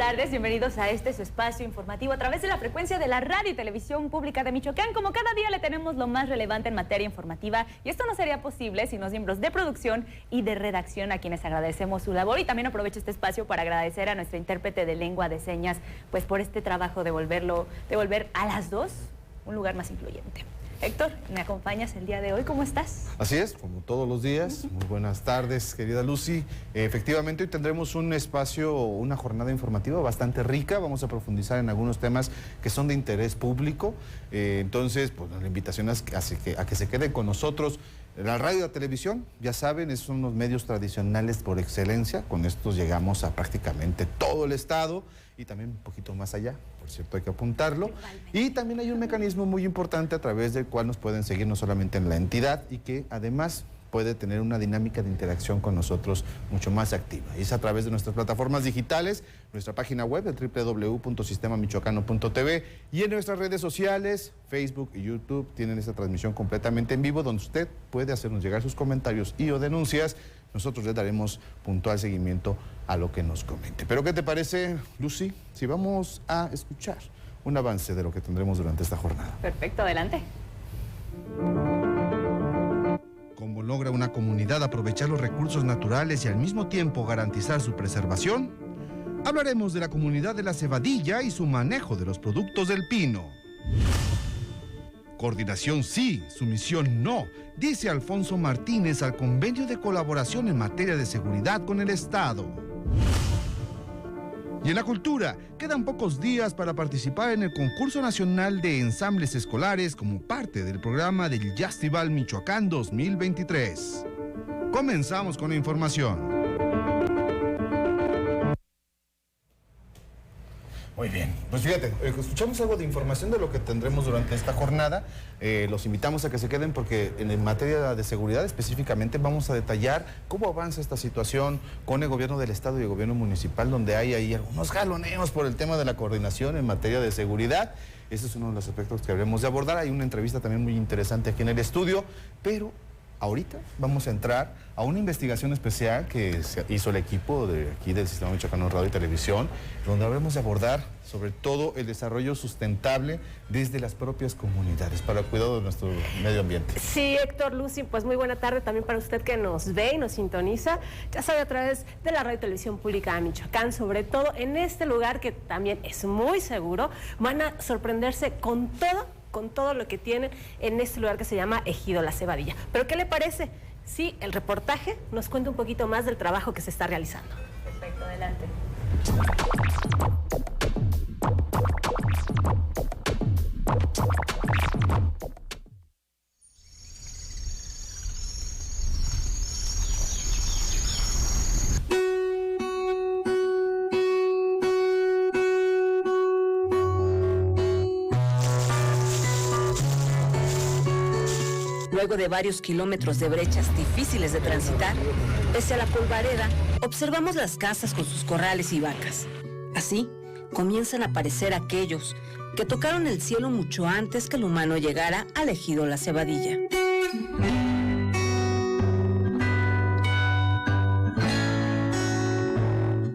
tardes, bienvenidos a su espacio informativo a través de la frecuencia de la radio y televisión pública de Michoacán. Como cada día le tenemos lo más relevante en materia informativa y esto no sería posible sin los miembros de producción y de redacción, a quienes agradecemos su labor, y también aprovecho este espacio para agradecer a nuestra intérprete de lengua de señas pues por este trabajo de volver a las dos un lugar más incluyente. Héctor, ¿me acompañas el día de hoy? ¿Cómo estás? Así es, como todos los días. Muy buenas tardes, querida Lucy. Efectivamente, hoy tendremos un espacio, una jornada informativa bastante rica. Vamos a profundizar en algunos temas que son de interés público. Entonces, pues la invitación es a que se queden con nosotros. La radio y la televisión, ya saben, son los medios tradicionales por excelencia. Con estos llegamos a prácticamente todo el estado y también un poquito más allá, por cierto, hay que apuntarlo. Y también hay un mecanismo muy importante a través del cual nos pueden seguir no solamente en la entidad y que además puede tener una dinámica de interacción con nosotros mucho más activa. Y es a través de nuestras plataformas digitales, nuestra página web, el www.sistemamichoacano.tv, y en nuestras redes sociales, Facebook y YouTube, tienen esta transmisión completamente en vivo, donde usted puede hacernos llegar sus comentarios y o denuncias. Nosotros le daremos puntual seguimiento a lo que nos comente. Pero ¿qué te parece, Lucy, si vamos a escuchar un avance de lo que tendremos durante esta jornada? Perfecto, adelante. ¿Cómo logra una comunidad aprovechar los recursos naturales y al mismo tiempo garantizar su preservación? Hablaremos de la comunidad de la Cebadilla y su manejo de los productos del pino. Coordinación sí, sumisión no, dice Alfonso Martínez al convenio de colaboración en materia de seguridad con el Estado. Y en la cultura, quedan pocos días para participar en el concurso nacional de ensambles escolares como parte del programa del Jazztival Michoacán 2023. Comenzamos con la información. Muy bien, pues fíjate, escuchamos algo de información de lo que tendremos durante esta jornada. Los invitamos a que se queden porque en materia de seguridad específicamente vamos a detallar cómo avanza esta situación con el gobierno del estado y el gobierno municipal, donde hay ahí algunos jaloneos por el tema de la coordinación en materia de seguridad. Ese es uno de los aspectos que habremos de abordar. Hay una entrevista también muy interesante aquí en el estudio, pero ahorita vamos a entrar a una investigación especial que hizo el equipo de aquí del Sistema Michoacano de Radio y Televisión, donde habremos de abordar sobre todo el desarrollo sustentable desde las propias comunidades para el cuidado de nuestro medio ambiente. Sí, Héctor, Lucy, pues muy buena tarde también para usted que nos ve y nos sintoniza, ya sabe, a través de la Radio y Televisión Pública de Michoacán, sobre todo en este lugar que también es muy seguro. Van a sorprenderse con todo lo que tienen en este lugar que se llama Ejido La Cebadilla. ¿Pero qué le parece? Sí, el reportaje nos cuenta un poquito más del trabajo que se está realizando. Perfecto, adelante. Luego de varios kilómetros de brechas difíciles de transitar, pese a la polvareda, observamos las casas con sus corrales y vacas. Así, comienzan a aparecer aquellos que tocaron el cielo mucho antes que el humano llegara al ejido La Cebadilla.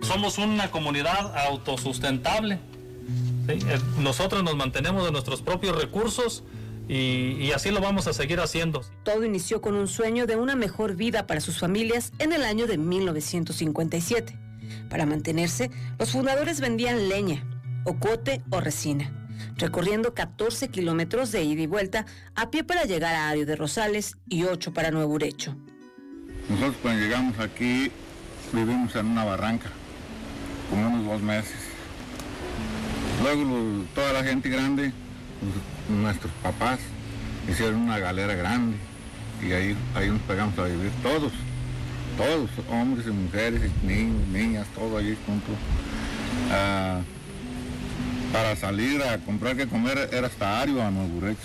Somos una comunidad autosustentable. ¿Sí? Nosotros nos mantenemos de nuestros propios recursos y así lo vamos a seguir haciendo. Todo inició con un sueño de una mejor vida para sus familias en el año de 1957. Para mantenerse, los fundadores vendían leña, ocote o resina, recorriendo 14 kilómetros de ida y vuelta a pie para llegar a Ario de Rosales y 8 para Nuevo Urecho. Nosotros cuando llegamos aquí vivimos en una barranca, como unos 2 meses. Luego toda la gente grande, nuestros papás, hicieron una galera grande y ahí nos pegamos a vivir todos, hombres y mujeres, niños, niñas, todo allí juntos. Para salir a comprar que comer era hasta Ario a Nuevo Urecho.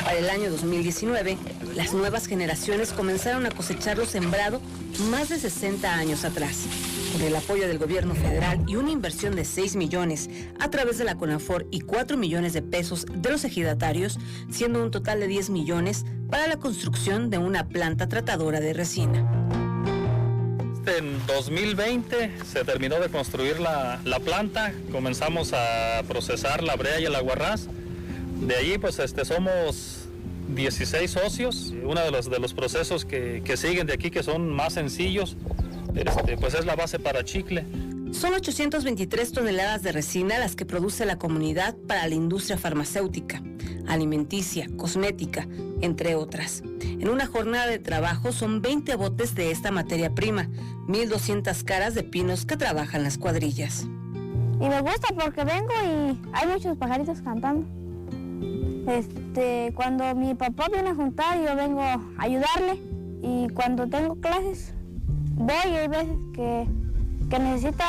Para el año 2019, las nuevas generaciones comenzaron a cosechar lo sembrado más de 60 años atrás. Con el apoyo del gobierno federal y una inversión de 6 millones a través de la CONAFOR y 4 millones de pesos de los ejidatarios, siendo un total de 10 millones para la construcción de una planta tratadora de resina. En 2020 se terminó de construir la planta, comenzamos a procesar la brea y el aguarrás. De allí pues somos 16 socios. Uno de los procesos que siguen de aquí, que son más sencillos, pues es la base para chicle. Son 823 toneladas de resina las que produce la comunidad para la industria farmacéutica, alimenticia, cosmética, entre otras. En una jornada de trabajo son 20 botes de esta materia prima, 1,200 caras de pinos que trabajan las cuadrillas. Y me gusta porque vengo y hay muchos pajaritos cantando. Cuando mi papá viene a juntar, yo vengo a ayudarle, y cuando tengo clases voy, y hay veces que necesita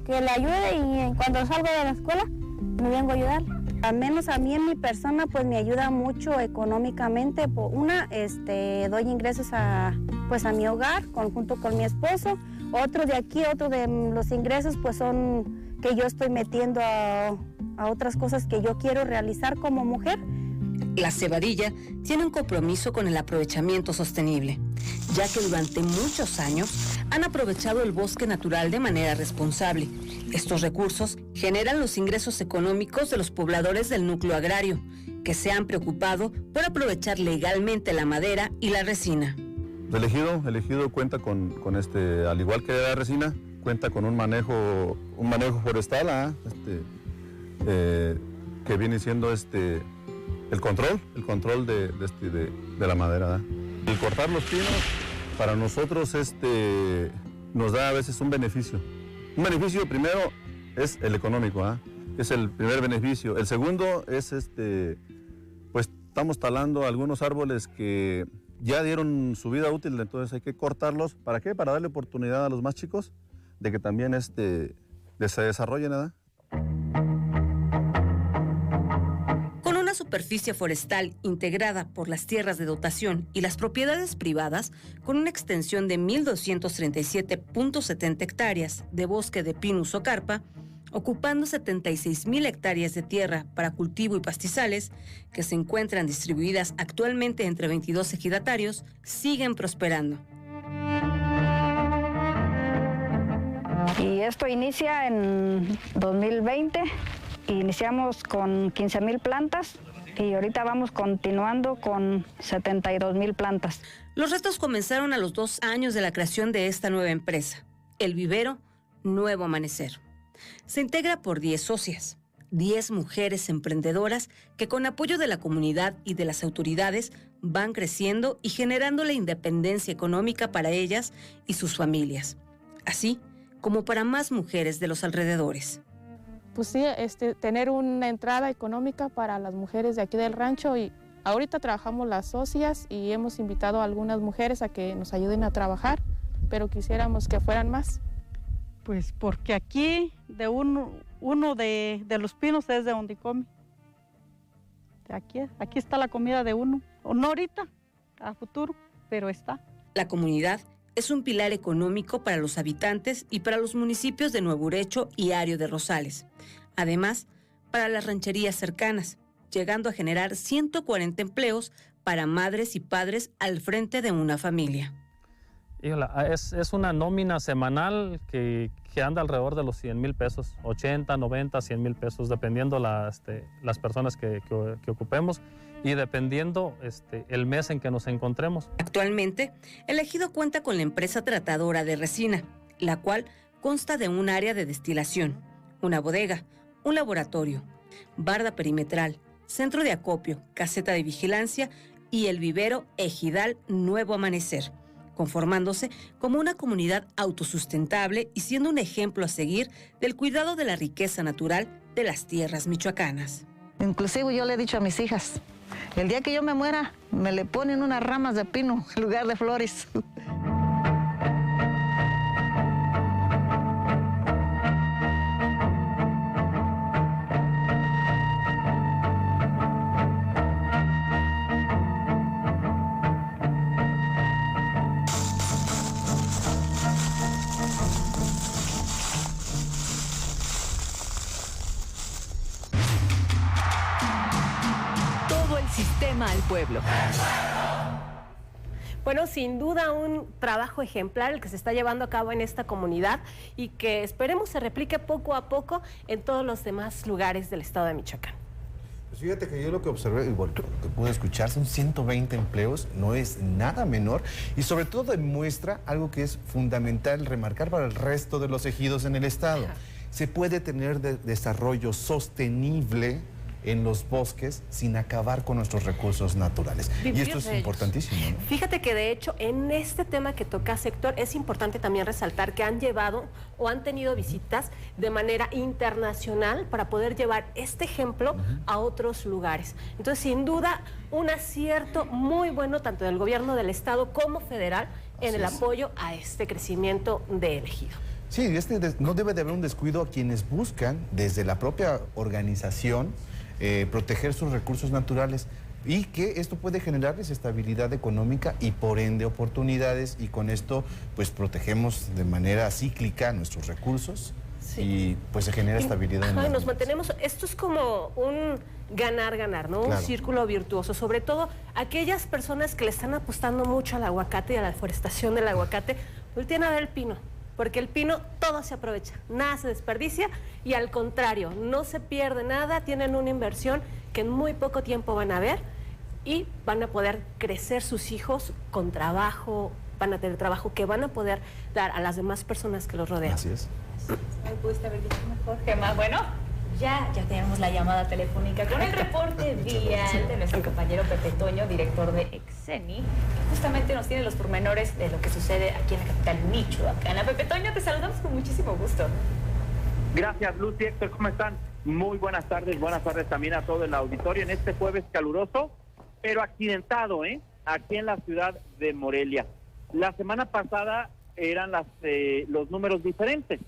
que le ayude, y cuando salgo de la escuela me vengo a ayudar. Al menos a mí en mi persona pues me ayuda mucho económicamente. Doy ingresos a mi hogar junto con mi esposo. Otro de aquí, otro de los ingresos pues son que yo estoy metiendo a otras cosas que yo quiero realizar como mujer. La cebadilla tiene un compromiso con el aprovechamiento sostenible, ya que durante muchos años han aprovechado el bosque natural de manera responsable. Estos recursos generan los ingresos económicos de los pobladores del núcleo agrario, que se han preocupado por aprovechar legalmente la madera y la resina. El ejido cuenta con al igual que la resina, cuenta con un manejo forestal, que viene siendo el control de la madera. El cortar los pinos para nosotros nos da a veces un beneficio. Un beneficio primero es el económico, es el primer beneficio. El segundo es pues estamos talando algunos árboles que ya dieron su vida útil, entonces hay que cortarlos. ¿Para qué? Para darle oportunidad a los más chicos de que también se desarrollen, ¿verdad? Con una superficie forestal integrada por las tierras de dotación y las propiedades privadas, con una extensión de 1,237.70 hectáreas de bosque de pinus o carpa, ocupando 76,000 hectáreas de tierra para cultivo y pastizales, que se encuentran distribuidas actualmente entre 22 ejidatarios, siguen prosperando. Y esto inicia en 2020. Iniciamos con 15,000 plantas y ahorita vamos continuando con 72,000 plantas. Los retos comenzaron a los 2 años de la creación de esta nueva empresa, el vivero Nuevo Amanecer. Se integra por 10 socias, 10 mujeres emprendedoras que con apoyo de la comunidad y de las autoridades van creciendo y generando la independencia económica para ellas y sus familias, así como para más mujeres de los alrededores. Pues sí, tener una entrada económica para las mujeres de aquí del rancho, y ahorita trabajamos las socias y hemos invitado a algunas mujeres a que nos ayuden a trabajar, pero quisiéramos que fueran más. Pues porque aquí de uno de los pinos es de donde come. Aquí está la comida de uno, no ahorita, a futuro, pero está. La comunidad es un pilar económico para los habitantes y para los municipios de Nuevo Urecho y Ario de Rosales. Además, para las rancherías cercanas, llegando a generar 140 empleos para madres y padres al frente de una familia. Es una nómina semanal que anda alrededor de los 100,000 pesos, 80, 90, 100,000 pesos, dependiendo las personas que ocupemos y dependiendo el mes en que nos encontremos. Actualmente, el ejido cuenta con la empresa tratadora de resina, la cual consta de un área de destilación, una bodega, un laboratorio, barda perimetral, centro de acopio, caseta de vigilancia y el vivero Ejidal Nuevo Amanecer, conformándose como una comunidad autosustentable y siendo un ejemplo a seguir del cuidado de la riqueza natural de las tierras michoacanas. Inclusive yo le he dicho a mis hijas, el día que yo me muera, me le ponen unas ramas de pino en lugar de flores. informa al pueblo. Bueno, sin duda un trabajo ejemplar el que se está llevando a cabo en esta comunidad y que esperemos se replique poco a poco en todos los demás lugares del estado de Michoacán. Pues fíjate que yo lo que observé y bueno, lo que pude escuchar son 120 empleos, no es nada menor y sobre todo demuestra algo que es fundamental remarcar para el resto de los ejidos en el estado. Se puede tener desarrollo sostenible en los bosques sin acabar con nuestros recursos naturales. Vivir y esto es importantísimo, ¿no? Fíjate que de hecho en este tema que toca sector es importante también resaltar que han llevado o han tenido visitas de manera internacional para poder llevar este ejemplo a otros lugares. Entonces, sin duda, un acierto muy bueno tanto del gobierno del estado como federal en el apoyo a este crecimiento del ejido. Sí, no debe de haber un descuido a quienes buscan desde la propia organización proteger sus recursos naturales y que esto puede generarles estabilidad económica y por ende oportunidades y con esto pues protegemos de manera cíclica nuestros recursos y pues se genera estabilidad en nos mantenemos, esto es como un ganar-ganar, ¿no? Claro. Un círculo virtuoso, sobre todo aquellas personas que le están apostando mucho al aguacate y a la deforestación del aguacate, volteen a ver el pino. Porque el pino todo se aprovecha, nada se desperdicia y al contrario, no se pierde nada, tienen una inversión que en muy poco tiempo van a ver y van a poder crecer sus hijos con trabajo, van a tener trabajo que van a poder dar a las demás personas que los rodean. Así es. ¿Me pudiste haber dicho mejor, Gemma? Bueno, ya tenemos la llamada telefónica con el reporte vial de nuestro compañero Pepe Toño, director de Exeni, que justamente nos tiene los pormenores de lo que sucede aquí en la capital michoacana. Pepe Toño, te saludamos con muchísimo gusto. Gracias, Lucy, Héctor, ¿cómo están? Muy buenas tardes también a todo el auditorio en este jueves caluroso, pero accidentado, aquí en la ciudad de Morelia. La semana pasada eran los números diferentes.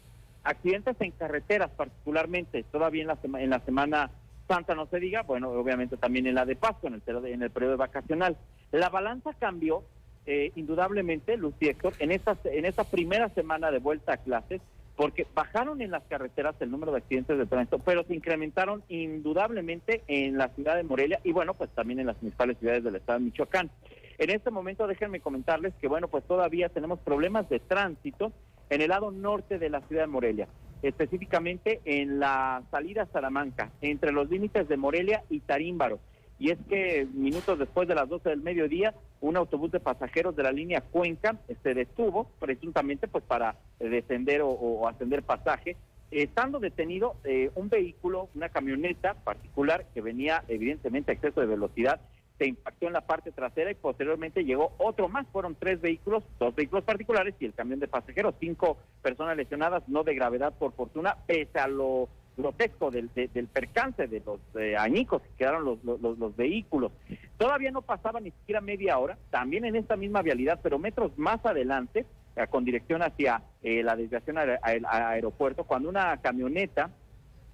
Accidentes en carreteras particularmente, todavía en la Semana Santa no se diga, bueno, obviamente también en la de Pascua, en el periodo vacacional. La balanza cambió indudablemente, Lucy, Héctor, en esta primera semana de vuelta a clases, porque bajaron en las carreteras el número de accidentes de tránsito, pero se incrementaron indudablemente en la ciudad de Morelia y bueno, pues también en las principales ciudades del estado de Michoacán. En este momento déjenme comentarles que bueno, pues todavía tenemos problemas de tránsito en el lado norte de la ciudad de Morelia, específicamente en la salida a Salamanca, entre los límites de Morelia y Tarímbaro. Y es que minutos después de las 12 del mediodía, un autobús de pasajeros de la línea Cuenca se detuvo, presuntamente pues para descender o ascender pasaje. Estando detenido un vehículo, una camioneta particular que venía evidentemente a exceso de velocidad, se impactó en la parte trasera y posteriormente llegó otro más. Fueron 3 vehículos, 2 vehículos particulares y el camión de pasajeros. 5 personas lesionadas, no de gravedad por fortuna, pese a lo grotesco del percance de los añicos que quedaron los vehículos. Todavía no pasaba ni siquiera media hora, también en esta misma vialidad, pero metros más adelante, con dirección hacia la desviación al aeropuerto, cuando una camioneta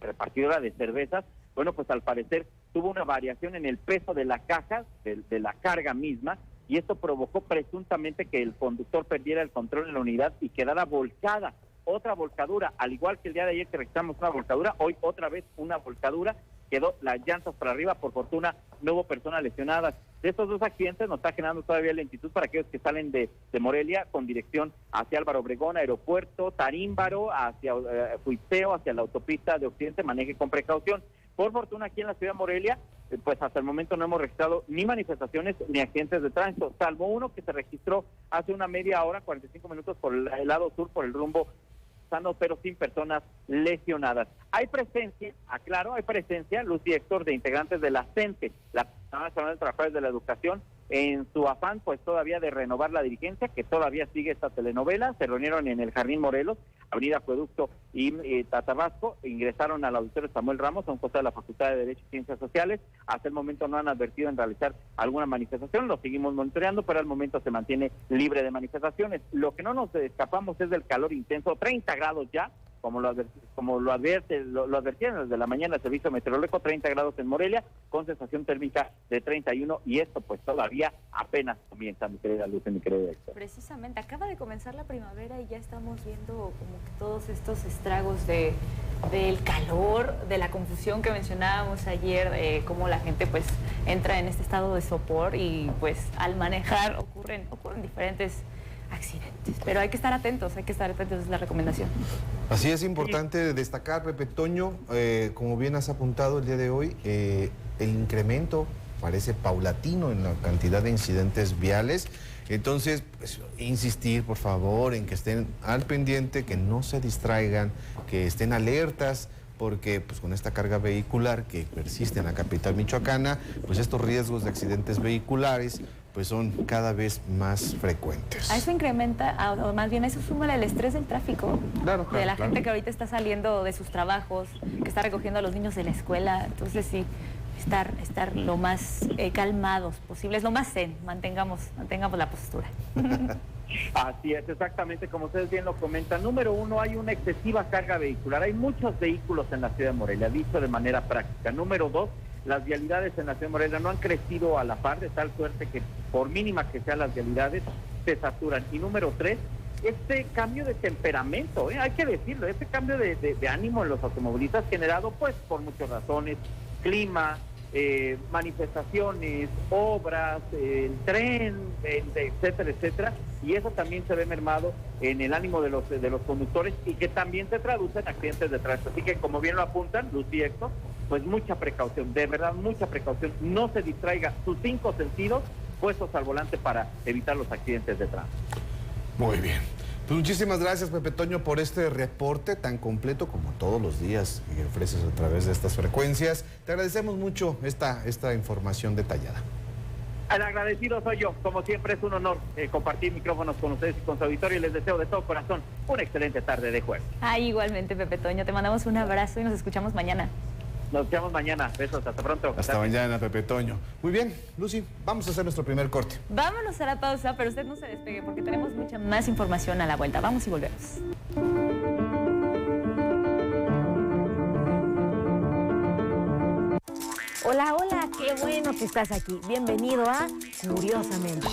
repartidora de cervezas, bueno, pues al parecer tuvo una variación en el peso de la caja, de la carga misma, y esto provocó presuntamente que el conductor perdiera el control de la unidad y quedara volcada. Otra volcadura, al igual que el día de ayer que registramos una volcadura, hoy otra vez una volcadura, quedó las llantas para arriba, por fortuna no hubo personas lesionadas. De estos 2 accidentes nos está generando todavía lentitud para aquellos que salen de Morelia con dirección hacia Álvaro Obregón, aeropuerto, Tarímbaro, hacia Fuisteo, hacia la autopista de Occidente, maneje con precaución. Por fortuna aquí en la ciudad de Morelia, pues hasta el momento no hemos registrado ni manifestaciones ni accidentes de tránsito, salvo uno que se registró hace una media hora, 45 minutos por el lado sur, por el rumbo Sano, pero sin personas lesionadas. Hay presencia, aclaro, hay presencia, Lucy, Héctor, de integrantes de la CENTE, la Nacional de Trabajadores de la Educación, en su afán pues todavía de renovar la dirigencia, que todavía sigue esta telenovela. Se reunieron en el Jardín Morelos, Avenida Acueducto y Tatabasco, ingresaron al auditorio Samuel Ramos, a un costado de la Facultad de Derecho y Ciencias Sociales. Hasta el momento no han advertido en realizar alguna manifestación, lo seguimos monitoreando, pero al momento se mantiene libre de manifestaciones. Lo que no nos escapamos es del calor intenso, 30 grados ya, como lo advertían desde la mañana el Servicio Meteorológico, 30 grados en Morelia, con sensación térmica de 31, y esto pues todavía apenas comienza, mi querida Luz, mi querida Héctor. Precisamente, acaba de comenzar la primavera y ya estamos viendo como que todos estos estragos de del calor, de la confusión que mencionábamos ayer, cómo la gente pues entra en este estado de sopor y pues al manejar ocurren diferentes accidentes. Pero hay que estar atentos, es la recomendación. Así es importante destacar, Pepe Toño, como bien has apuntado el día de hoy, el incremento parece paulatino en la cantidad de incidentes viales. Entonces, pues, insistir, por favor, en que estén al pendiente, que no se distraigan, que estén alertas, porque pues con esta carga vehicular que persiste en la capital michoacana, pues estos riesgos de accidentes vehiculares pues son cada vez más frecuentes. A eso incrementa, o más bien a eso súmale el estrés del tráfico, de la gente que ahorita está saliendo de sus trabajos, que está recogiendo a los niños de la escuela. Entonces sí, estar lo más calmados posibles, lo más zen, mantengamos la postura. Así es, exactamente como ustedes bien lo comentan. Número uno, hay una excesiva carga vehicular. Hay muchos vehículos en la ciudad de Morelia, dicho de manera práctica. Número dos, las vialidades en la ciudad de Morelia no han crecido a la par, de tal suerte que por mínima que sean las vialidades, se saturan. Y número tres, este cambio de temperamento, hay que decirlo, este cambio de ánimo en los automovilistas generado pues por muchas razones, clima, manifestaciones, obras, el tren, etcétera, etcétera, y eso también se ve mermado en el ánimo de los conductores y que también se traduce en accidentes de tránsito. Así que como bien lo apuntan, Lucy y Héctor, pues mucha precaución, de verdad mucha precaución, no se distraiga, sus 5 sentidos puestos al volante para evitar los accidentes de tránsito. Muy bien. Pues muchísimas gracias, Pepe Toño, por este reporte tan completo como todos los días que ofreces a través de estas frecuencias. Te agradecemos mucho esta información detallada. El agradecido soy yo. Como siempre es un honor compartir micrófonos con ustedes y con su auditorio, y les deseo de todo corazón una excelente tarde de jueves. Igualmente, Pepe Toño, te mandamos un abrazo y nos escuchamos mañana. Nos vemos mañana. Besos, hasta pronto. Hasta mañana, Pepe Toño. Muy bien, Lucy, vamos a hacer nuestro primer corte. Vámonos a la pausa, pero usted no se despegue porque tenemos mucha más información a la vuelta. Vamos y volvemos. Hola, hola, qué bueno que estás aquí. Bienvenido a Curiosamente.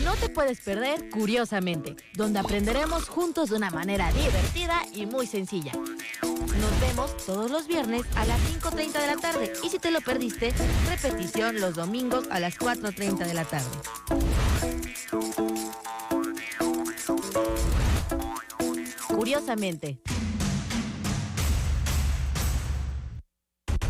No te puedes perder Curiosamente, donde aprenderemos juntos de una manera divertida y muy sencilla. Nos vemos todos los viernes a las 5:30 de la tarde y si te lo perdiste, repetición los domingos a las 4:30 de la tarde. Curiosamente.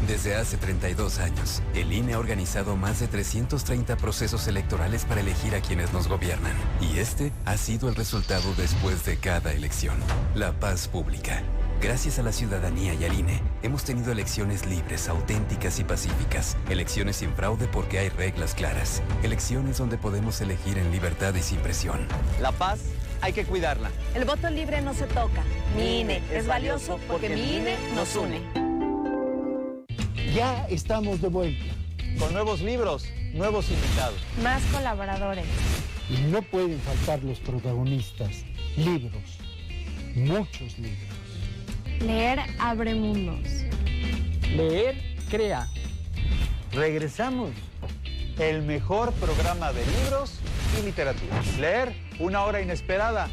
Desde hace 32 años, el INE ha organizado más de 330 procesos electorales para elegir a quienes nos gobiernan. Y este ha sido el resultado después de cada elección. La paz pública. Gracias a la ciudadanía y al INE, hemos tenido elecciones libres, auténticas y pacíficas. Elecciones sin fraude porque hay reglas claras. Elecciones donde podemos elegir en libertad y sin presión. La paz hay que cuidarla. El voto libre no se toca. Mi INE es valioso porque mi INE nos une. Ya estamos de vuelta. Con nuevos libros, nuevos invitados. Más colaboradores. Y no pueden faltar los protagonistas. Libros. Muchos libros. Leer abre mundos. Leer crea. Regresamos. El mejor programa de libros y literatura. Leer, una hora inesperada.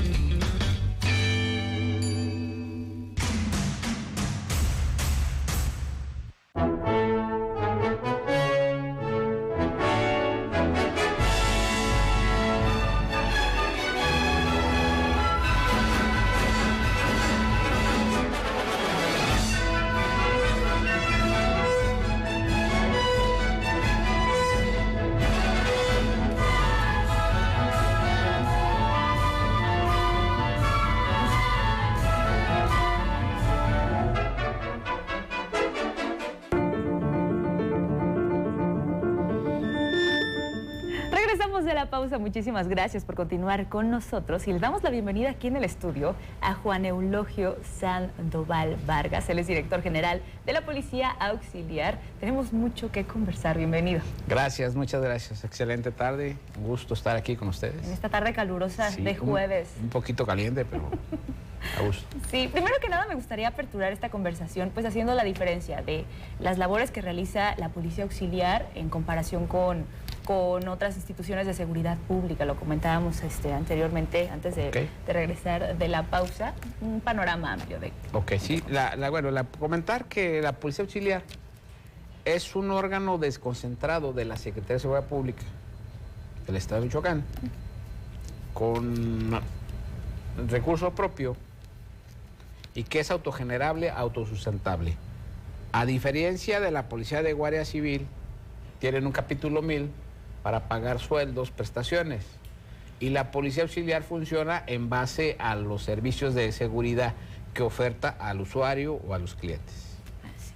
De la pausa, muchísimas gracias por continuar con nosotros y les damos la bienvenida aquí en el estudio a Juan Eulogio Sandoval Vargas. Él es director general de la Policía Auxiliar. Tenemos mucho que conversar. Bienvenido. Gracias, muchas gracias. Excelente tarde. Un gusto estar aquí con ustedes. En esta tarde calurosa de jueves. Un poquito caliente, pero a gusto. Sí, primero que nada me gustaría aperturar esta conversación pues haciendo la diferencia de las labores que realiza la Policía Auxiliar en comparación con con otras instituciones de seguridad pública. Lo comentábamos anteriormente, antes de regresar de la pausa. Un panorama amplio de... Ok, sí. Comentar que la Policía Auxiliar es un órgano desconcentrado de la Secretaría de Seguridad Pública del Estado de Michoacán, con recurso propio y que es autogenerable, autosustentable. A diferencia de la Policía de Guardia Civil, tienen un capítulo 1000 para pagar sueldos, prestaciones. Y la Policía Auxiliar funciona en base a los servicios de seguridad que oferta al usuario o a los clientes. Así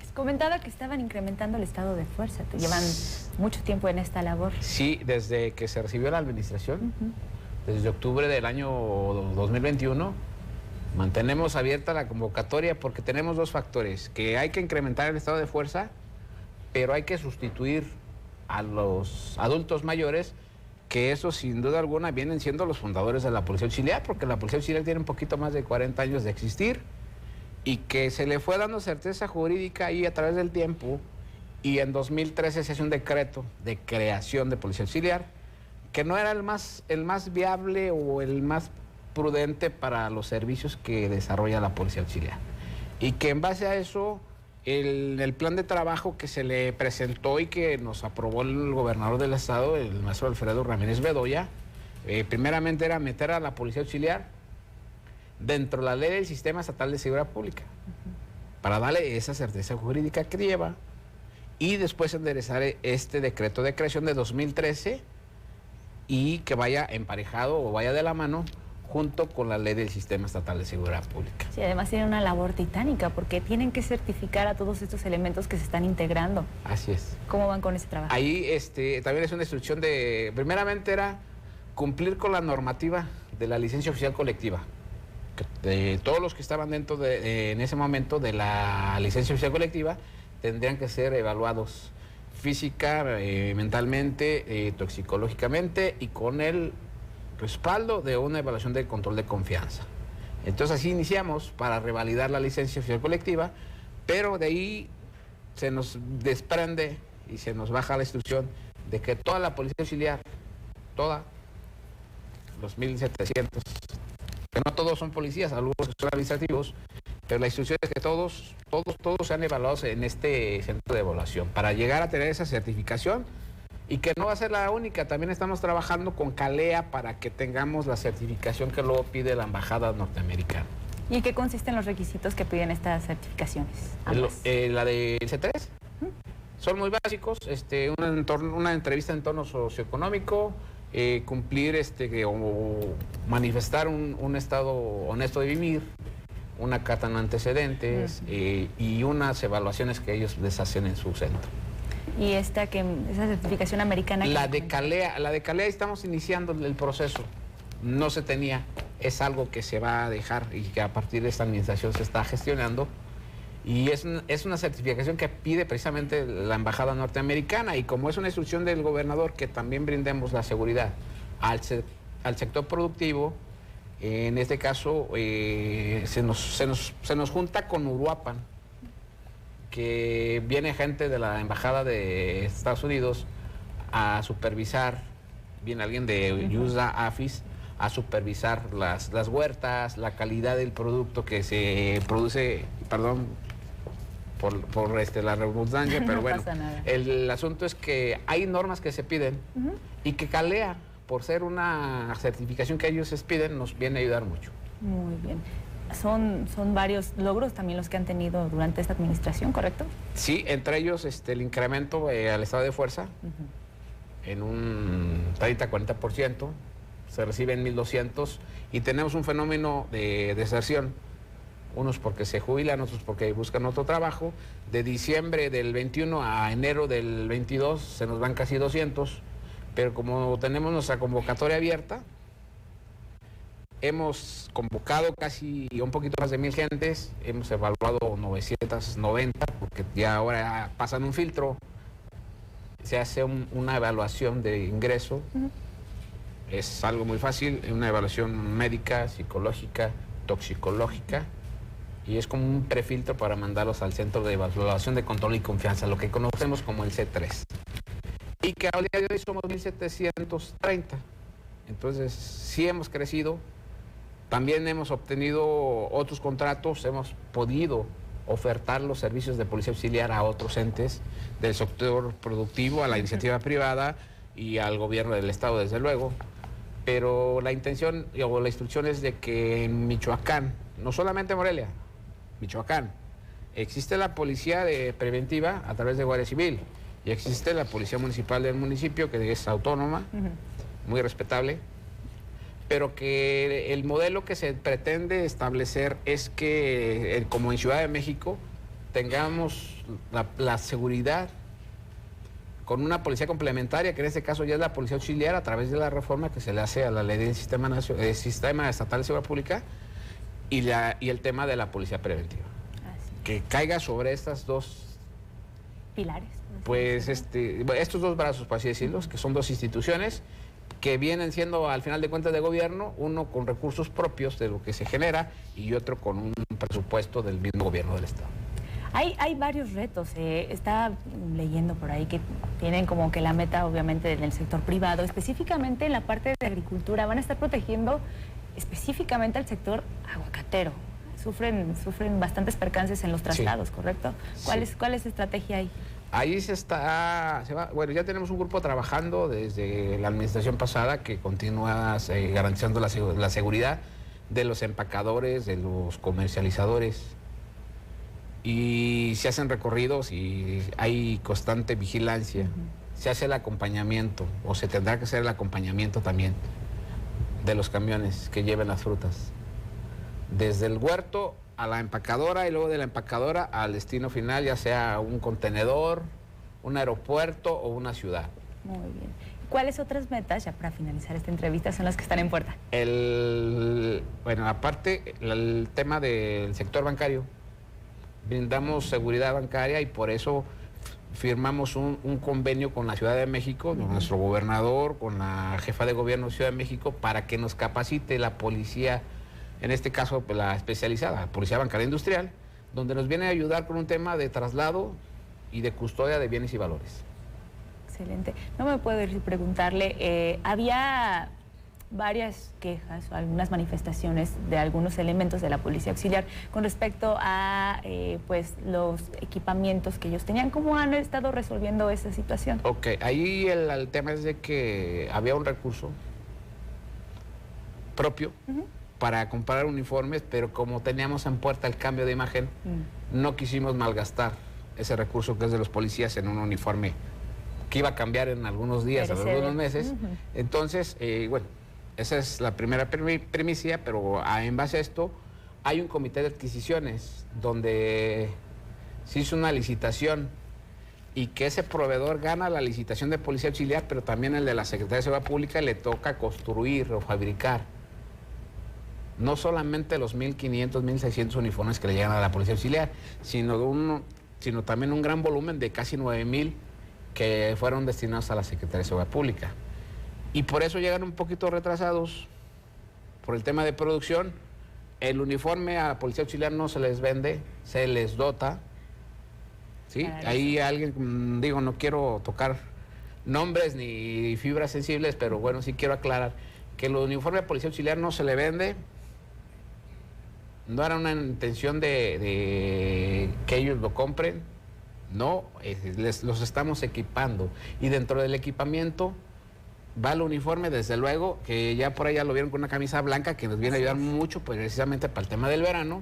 es. Comentaba que estaban incrementando el estado de fuerza. Te llevan mucho tiempo en esta labor. Sí, desde que se recibió la administración, desde octubre del año 2021, mantenemos abierta la convocatoria porque tenemos dos factores, que hay que incrementar el estado de fuerza, pero hay que sustituir a los adultos mayores, que eso sin duda alguna vienen siendo los fundadores de la Policía Auxiliar, porque la Policía Auxiliar tiene un poquito más de 40 años de existir y que se le fue dando certeza jurídica ahí a través del tiempo, y en 2013 se hace un decreto de creación de Policía Auxiliar, que no era el más viable o el más prudente para los servicios que desarrolla la Policía Auxiliar. Y que en base a eso, el plan de trabajo que se le presentó y que nos aprobó el gobernador del estado, el maestro Alfredo Ramírez Bedoya, primeramente era meter a la Policía Auxiliar dentro de la ley del Sistema Estatal de Seguridad Pública, para darle esa certeza jurídica que lleva, y después enderezar este decreto de creación de 2013 y que vaya emparejado o vaya de la mano junto con la ley del Sistema Estatal de Seguridad Pública. Sí, además tiene una labor titánica porque tienen que certificar a todos estos elementos que se están integrando. Así es. ¿Cómo van con ese trabajo? Ahí también es una instrucción de, primeramente era cumplir con la normativa de la licencia oficial colectiva. De todos los que estaban dentro en ese momento de la licencia oficial colectiva tendrían que ser evaluados física, mentalmente, toxicológicamente y con el respaldo de una evaluación de control de confianza. Entonces así iniciamos para revalidar la licencia oficial colectiva, pero de ahí se nos desprende y se nos baja la instrucción de que toda la Policía Auxiliar, toda, los 1.700, que no todos son policías, algunos son administrativos, pero la instrucción es que todos sean evaluados en este centro de evaluación para llegar a tener esa certificación, y que no va a ser la única. También estamos trabajando con CALEA para que tengamos la certificación que luego pide la Embajada norteamericana. ¿Y en qué consisten los requisitos que piden estas certificaciones? La del C3 son muy básicos, una entrevista en entorno socioeconómico, cumplir o manifestar un estado honesto de vivir, una carta en antecedentes y unas evaluaciones que ellos les hacen en su centro. Y esa certificación americana. La de CALEA estamos iniciando el proceso. No se tenía, es algo que se va a dejar y que a partir de esta administración se está gestionando. Y es una certificación que pide precisamente la Embajada norteamericana, y como es una instrucción del gobernador que también brindemos la seguridad al sector productivo, en este caso se nos junta con Uruapan, que viene gente de la Embajada de Estados Unidos a supervisar, viene alguien de USDA, AFIS, a supervisar las huertas, la calidad del producto que se produce, perdón por la redundancia, pero bueno, el asunto es que hay normas que se piden y que CALEA, por ser una certificación que ellos les piden, nos viene a ayudar mucho. Muy bien. Son varios logros también los que han tenido durante esta administración, ¿correcto? Sí, entre ellos el incremento al estado de fuerza en un 30-40%, se reciben 1.200 y tenemos un fenómeno de deserción, unos porque se jubilan, otros porque buscan otro trabajo. De diciembre del 21 a enero del 22 se nos van casi 200, pero como tenemos nuestra convocatoria abierta, hemos convocado casi un poquito más de 1,000 gentes, hemos evaluado 990, porque ya ahora pasan un filtro, se hace una evaluación de ingreso, es algo muy fácil, una evaluación médica, psicológica, toxicológica, y es como un prefiltro para mandarlos al Centro de Evaluación de Control y Confianza, lo que conocemos como el C3. y que al día de hoy somos 1,730. Entonces, sí hemos crecido. También hemos obtenido otros contratos, hemos podido ofertar los servicios de policía auxiliar a otros entes del sector productivo, a la iniciativa privada y al gobierno del estado, desde luego. Pero la intención o la instrucción es de que en Michoacán, no solamente Morelia, Michoacán, existe la policía preventiva a través de Guardia Civil y existe la policía municipal del municipio, que es autónoma, muy respetable, pero que el modelo que se pretende establecer es que, como en Ciudad de México, tengamos la seguridad con una policía complementaria, que en este caso ya es la policía auxiliar, a través de la reforma que se le hace a la ley del sistema estatal de seguridad pública y el tema de la policía preventiva. Que caiga sobre estas dos pilares. Pues estos dos brazos, por así decirlo, que son dos instituciones que vienen siendo al final de cuentas de gobierno, uno con recursos propios de lo que se genera y otro con un presupuesto del mismo gobierno del estado. Hay varios retos. Está leyendo por ahí que tienen como que la meta, obviamente, en el sector privado, específicamente en la parte de agricultura. Van a estar protegiendo específicamente al sector aguacatero. Sufren bastantes percances en los traslados, sí. ¿Correcto? ¿Cuál es la estrategia ahí? Ahí bueno, ya tenemos un grupo trabajando desde la administración pasada que continúa garantizando la seguridad de los empacadores, de los comercializadores. Y se hacen recorridos y hay constante vigilancia. Se hace el acompañamiento, o se tendrá que hacer el acompañamiento también de los camiones que lleven las frutas. Desde el huerto a la empacadora y luego de la empacadora al destino final, ya sea un contenedor, un aeropuerto o una ciudad. Muy bien. ¿Cuáles otras metas, ya para finalizar esta entrevista, son las que están en puerta? Bueno, aparte, el tema del sector bancario. Brindamos seguridad bancaria y por eso firmamos un convenio con la Ciudad de México, con nuestro gobernador, con la jefa de gobierno de Ciudad de México, para que nos capacite la policía, en este caso pues, la especializada, Policía Bancaria Industrial, donde nos viene a ayudar con un tema de traslado y de custodia de bienes y valores. Excelente. No me puedo ir sin preguntarle, había varias quejas o algunas manifestaciones de algunos elementos de la Policía Auxiliar con respecto a pues los equipamientos que ellos tenían. ¿Cómo han estado resolviendo esa situación? Ok, ahí el tema es de que había un recurso propio para comprar uniformes, pero como teníamos en puerta el cambio de imagen, no quisimos malgastar ese recurso que es de los policías en un uniforme que iba a cambiar en algunos días, en algunos meses. Entonces, bueno, esa es la primera primicia, pero en base a esto hay un comité de adquisiciones donde se hizo una licitación y que ese proveedor gana la licitación de policía auxiliar, pero también el de la Secretaría de Seguridad Pública le toca construir o fabricar no solamente los 1,500, 1,600 uniformes que le llegan a la policía auxiliar, sino también un gran volumen de casi 9,000 que fueron destinados a la Secretaría de Seguridad Pública. Y por eso llegan un poquito retrasados por el tema de producción. El uniforme a la policía auxiliar no se les vende, se les dota. ¿Sí? Ahí alguien, digo, no quiero tocar nombres ni fibras sensibles, pero bueno, sí quiero aclarar que el uniforme a policía auxiliar no se le vende. No era una intención de que ellos lo compren, no, los estamos equipando. Y dentro del equipamiento va el uniforme, desde luego, que ya por ahí ya lo vieron con una camisa blanca que nos viene a ayudar mucho, pues precisamente para el tema del verano,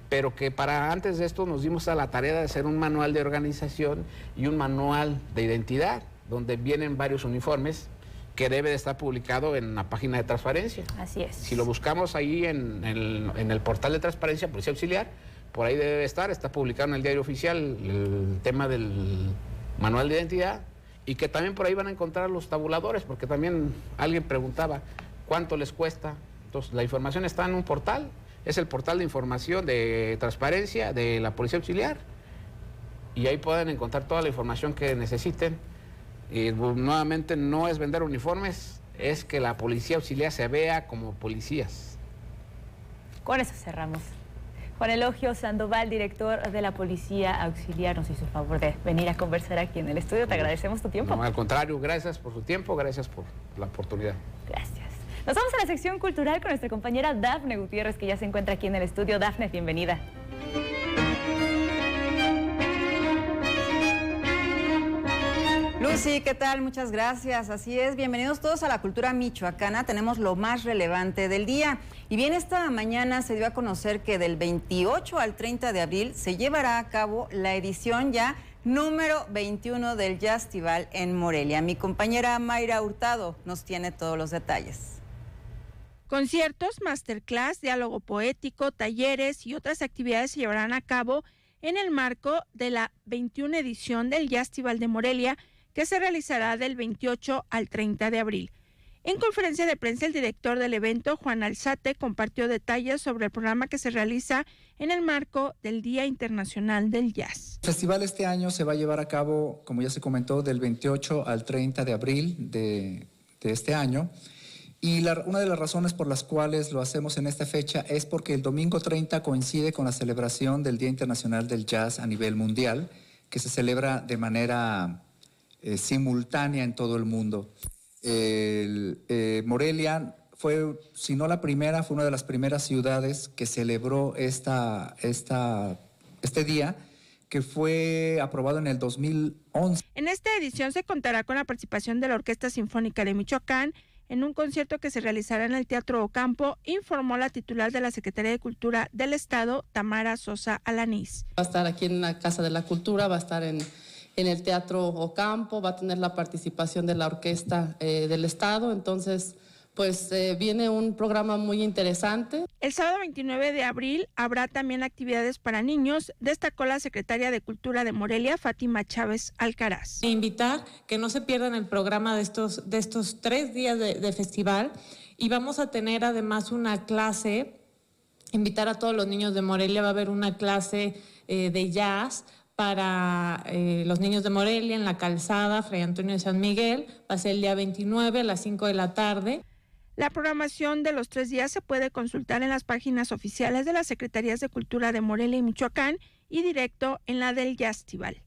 pero que antes de esto nos dimos a la tarea de hacer un manual de organización y un manual de identidad, donde vienen varios uniformes que debe de estar publicado en la página de transparencia. Así es. Si lo buscamos ahí en el portal de transparencia, Policía Auxiliar, por ahí debe estar, está publicado en el diario oficial el tema del manual de identidad, y que también por ahí van a encontrar los tabuladores, porque también alguien preguntaba cuánto les cuesta. Entonces, la información está en un portal, es el portal de información de transparencia de la Policía Auxiliar, y ahí pueden encontrar toda la información que necesiten. Y nuevamente no es vender uniformes, es que la Policía Auxiliar se vea como policías. Con eso cerramos. Juan Elogio Sandoval, director de la Policía Auxiliar, nos hizo el favor de venir a conversar aquí en el estudio. Te agradecemos tu tiempo. No, al contrario, gracias por su tiempo, gracias por la oportunidad. Gracias. Nos vamos a la sección cultural con nuestra compañera Dafne Gutiérrez, que ya se encuentra aquí en el estudio. Dafne, bienvenida. Lucy, ¿qué tal? Muchas gracias. Así es, bienvenidos todos a la cultura michoacana. Tenemos lo más relevante del día. Y bien, esta mañana se dio a conocer que del 28 al 30 de abril se llevará a cabo la edición ya número 21 del Jazztival en Morelia. Mi compañera Mayra Hurtado nos tiene todos los detalles. Conciertos, masterclass, diálogo poético, talleres y otras actividades se llevarán a cabo en el marco de la 21 edición del Jazztival de Morelia, que se realizará del 28 al 30 de abril. En conferencia de prensa, el director del evento, Juan Alzate, compartió detalles sobre el programa que se realiza en el marco del Día Internacional del Jazz. El festival este año se va a llevar a cabo, como ya se comentó, del 28 al 30 de abril de este año. Y una de las razones por las cuales lo hacemos en esta fecha es porque el domingo 30 coincide con la celebración del Día Internacional del Jazz a nivel mundial, que se celebra de manera simultánea en todo el mundo. Morelia fue, si no la primera, fue una de las primeras ciudades que celebró este día, que fue aprobado en el 2011. En esta edición se contará con la participación de la Orquesta Sinfónica de Michoacán en un concierto que se realizará en el Teatro Ocampo, informó la titular de la Secretaría de Cultura del Estado, Tamara Sosa Alanís. Va a estar aquí en la Casa de la Cultura, va a estar en el Teatro Ocampo, va a tener la participación de la Orquesta del Estado, entonces pues viene un programa muy interesante. El sábado 29 de abril habrá también actividades para niños, destacó la secretaria de Cultura de Morelia, Fátima Chávez Alcaraz. Invitar que no se pierdan el programa de estos 3 días de festival, y vamos a tener además una clase, invitar a todos los niños de Morelia, va a haber una clase de jazz para los niños de Morelia en la calzada Fray Antonio de San Miguel. Va a ser el día 29 a las 5 de la tarde. La programación de los 3 días se puede consultar en las páginas oficiales de las Secretarías de Cultura de Morelia y Michoacán y directo en la del Jazztival.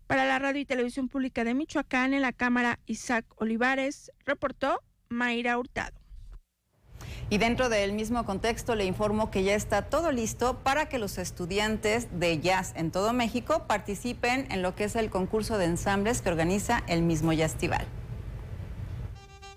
Para la Radio y Televisión Pública de Michoacán, en la Cámara Isaac Olivares, reportó Mayra Hurtado. Y dentro del mismo contexto le informo que ya está todo listo para que los estudiantes de jazz en todo México participen en lo que es el concurso de ensambles que organiza el mismo Jazztival.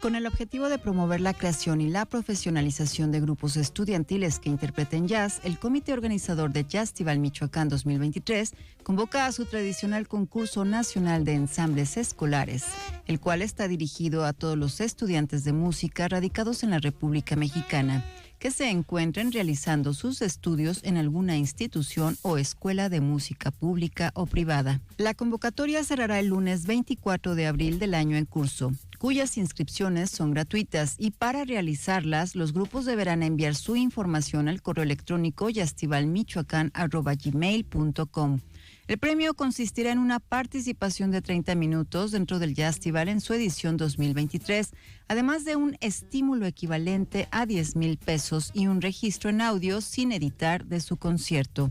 Con el objetivo de promover la creación y la profesionalización de grupos estudiantiles que interpreten jazz, el comité organizador de Jazztival Michoacán 2023 convoca a su tradicional concurso nacional de ensambles escolares, el cual está dirigido a todos los estudiantes de música radicados en la República Mexicana, que se encuentren realizando sus estudios en alguna institución o escuela de música pública o privada. La convocatoria cerrará el lunes 24 de abril del año en curso, cuyas inscripciones son gratuitas, y para realizarlas los grupos deberán enviar su información al correo electrónico jazztivalmichoacan@gmail.com. El premio consistirá en una participación de 30 minutos dentro del Jazztival en su edición 2023, además de un estímulo equivalente a 10,000 pesos y un registro en audio sin editar de su concierto.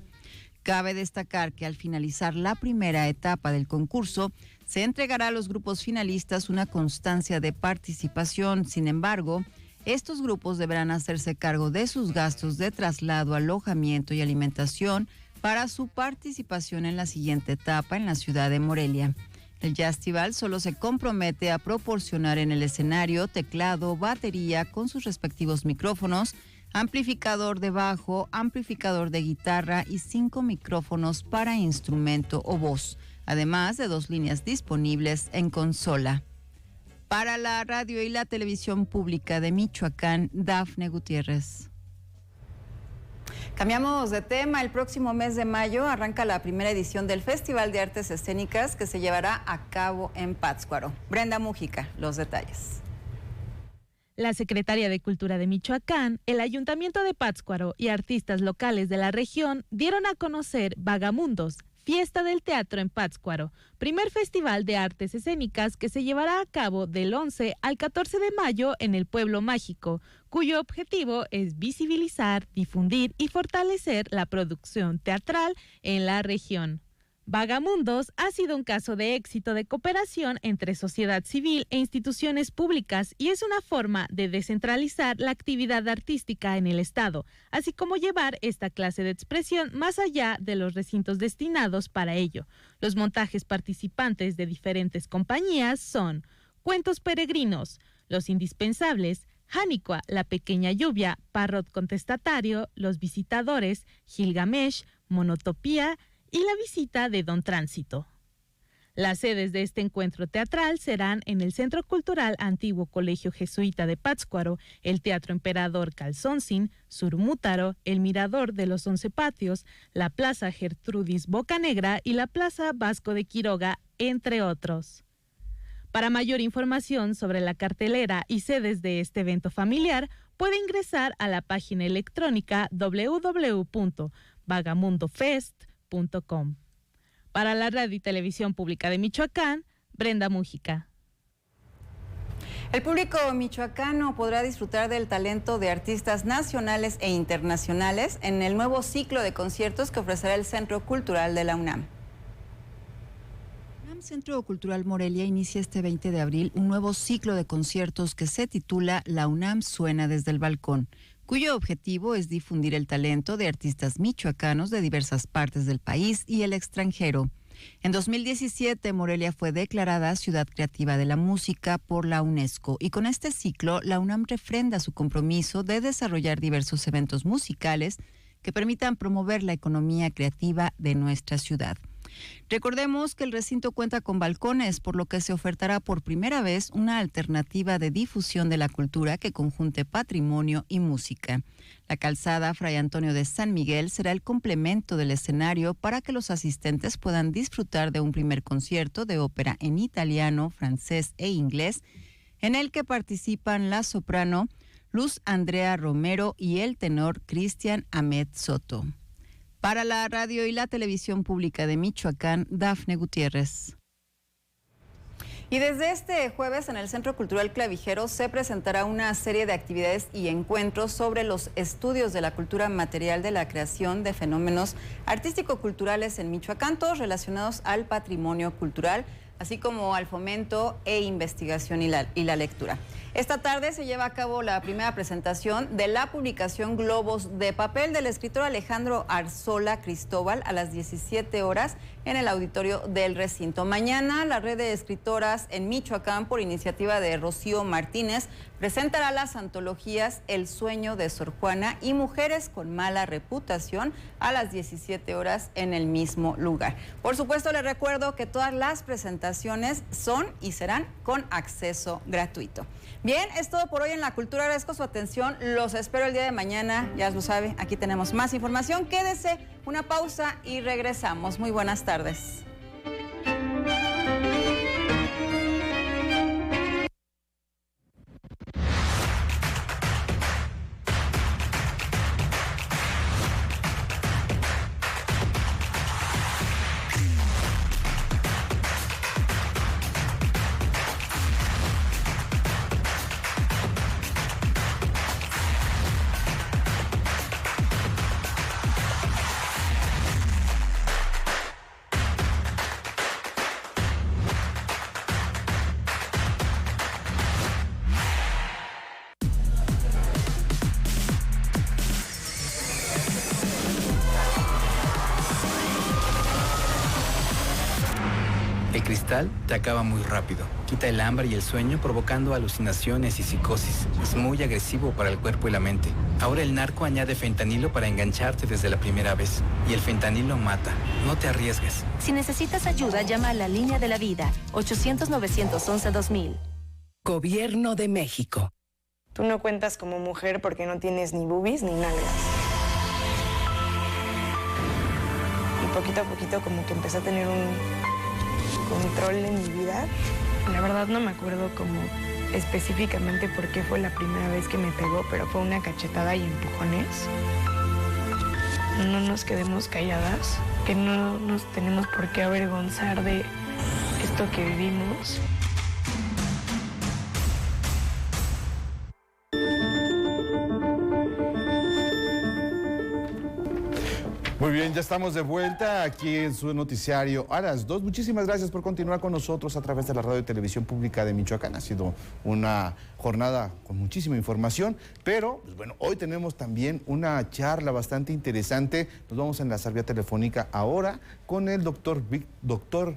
Cabe destacar que al finalizar la primera etapa del concurso, se entregará a los grupos finalistas una constancia de participación. Sin embargo, estos grupos deberán hacerse cargo de sus gastos de traslado, alojamiento y alimentación para su participación en la siguiente etapa en la ciudad de Morelia. El Jazztival solo se compromete a proporcionar en el escenario teclado, batería con sus respectivos micrófonos, amplificador de bajo, amplificador de guitarra y 5 micrófonos para instrumento o voz, además de 2 líneas disponibles en consola. Para la radio y la televisión pública de Michoacán, Dafne Gutiérrez. Cambiamos de tema. El próximo mes de mayo arranca la primera edición del Festival de Artes Escénicas que se llevará a cabo en Pátzcuaro. Brenda Mújica, los detalles. La Secretaría de Cultura de Michoacán, el Ayuntamiento de Pátzcuaro y artistas locales de la región dieron a conocer Vagamundos, Fiesta del Teatro en Pátzcuaro, primer festival de artes escénicas que se llevará a cabo del 11 al 14 de mayo en el Pueblo Mágico, cuyo objetivo es visibilizar, difundir y fortalecer la producción teatral en la región. Vagamundos ha sido un caso de éxito de cooperación entre sociedad civil e instituciones públicas y es una forma de descentralizar la actividad artística en el Estado, así como llevar esta clase de expresión más allá de los recintos destinados para ello. Los montajes participantes de diferentes compañías son Cuentos Peregrinos, Los Indispensables, Jánicua, La Pequeña Lluvia, Parrot Contestatario, Los Visitadores, Gilgamesh, Monotopía y La Visita de Don Tránsito. Las sedes de este encuentro teatral serán en el Centro Cultural Antiguo Colegio Jesuita de Pátzcuaro, el Teatro Emperador Calzoncin, Surmútaro, el Mirador de los 11 Patios, la Plaza Gertrudis Bocanegra y la Plaza Vasco de Quiroga, entre otros. Para mayor información sobre la cartelera y sedes de este evento familiar, puede ingresar a la página electrónica www.vagamundofest.com. Para la Radio y Televisión Pública de Michoacán, Brenda Mújica. El público michoacano podrá disfrutar del talento de artistas nacionales e internacionales en el nuevo ciclo de conciertos que ofrecerá el Centro Cultural de la UNAM. El Centro Cultural Morelia inicia este 20 de abril un nuevo ciclo de conciertos que se titula La UNAM suena desde el balcón, cuyo objetivo es difundir el talento de artistas michoacanos de diversas partes del país y el extranjero. En 2017, Morelia fue declarada Ciudad Creativa de la Música por la UNESCO y con este ciclo, la UNAM refrenda su compromiso de desarrollar diversos eventos musicales que permitan promover la economía creativa de nuestra ciudad. Recordemos que el recinto cuenta con balcones, por lo que se ofertará por primera vez una alternativa de difusión de la cultura que conjunte patrimonio y música. La calzada Fray Antonio de San Miguel será el complemento del escenario para que los asistentes puedan disfrutar de un primer concierto de ópera en italiano, francés e inglés, en el que participan la soprano Luz Andrea Romero y el tenor Cristian Ahmed Soto. Para la Radio y la Televisión Pública de Michoacán, Dafne Gutiérrez. Y desde este jueves en el Centro Cultural Clavijero se presentará una serie de actividades y encuentros sobre los estudios de la cultura material de la creación de fenómenos artístico-culturales en Michoacán, todos relacionados al patrimonio cultural, así como al fomento e investigación y la lectura. Esta tarde se lleva a cabo la primera presentación de la publicación Globos de Papel del escritor Alejandro Arzola Cristóbal a las 17 horas en el auditorio del recinto. Mañana la red de escritoras en Michoacán, por iniciativa de Rocío Martínez, presentará las antologías El Sueño de Sor Juana y Mujeres con Mala Reputación a las 17 horas en el mismo lugar. Por supuesto, les recuerdo que todas las presentaciones son y serán con acceso gratuito. Bien, es todo por hoy en La Cultura. Agradezco su atención. Los espero el día de mañana. Ya lo sabe, aquí tenemos más información. Quédese, una pausa y regresamos. Muy buenas tardes. El cristal te acaba muy rápido, quita el hambre y el sueño provocando alucinaciones y psicosis. Es muy agresivo para el cuerpo y la mente. Ahora el narco añade fentanilo para engancharte desde la primera vez. Y el fentanilo mata. No te arriesgues. Si necesitas ayuda, llama a la Línea de la Vida, 800-911-2000. Gobierno de México. Tú no cuentas como mujer porque no tienes ni boobies ni nalgas. Y poquito a poquito como que empecé a tener un control en mi vida. La verdad no me acuerdo como específicamente por qué fue la primera vez que me pegó, pero fue una cachetada y empujones. no nos quedemos calladas, que no nos tenemos por qué avergonzar de esto que vivimos. Muy bien, ya estamos de vuelta aquí en su noticiario a las 2. Muchísimas gracias por continuar con nosotros a través de la radio y televisión pública de Michoacán. Ha sido una jornada con muchísima información, pero pues bueno, hoy tenemos también una charla bastante interesante. Nos vamos a enlazar vía telefónica ahora con el doctor Víctor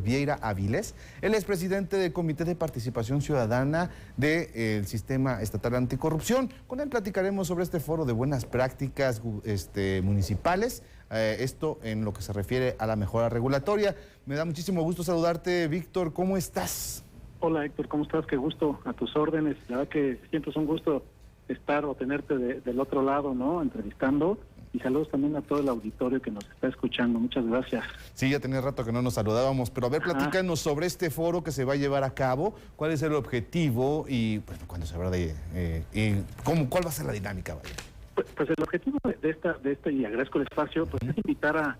Vieira Avilés. Él es presidente del Comité de Participación Ciudadana del Sistema Estatal Anticorrupción. Con él platicaremos sobre este foro de buenas prácticas municipales, esto en lo que se refiere a la mejora regulatoria. Me da muchísimo gusto saludarte, Víctor. ¿Cómo estás? Hola, Héctor, ¿cómo estás? Qué gusto, a tus órdenes. La verdad que siempre es un gusto estar o tenerte del otro lado, ¿no? Entrevistando. Y saludos también a todo el auditorio que nos está escuchando. Muchas gracias. Sí, ya tenía rato que no nos saludábamos, pero a ver, platícanos sobre este foro que se va a llevar a cabo. ¿Cuál es el objetivo y bueno, cuándo se habrá cuál va a ser la dinámica? Vaya. Pues el objetivo de esta, y agradezco el espacio, pues es invitar a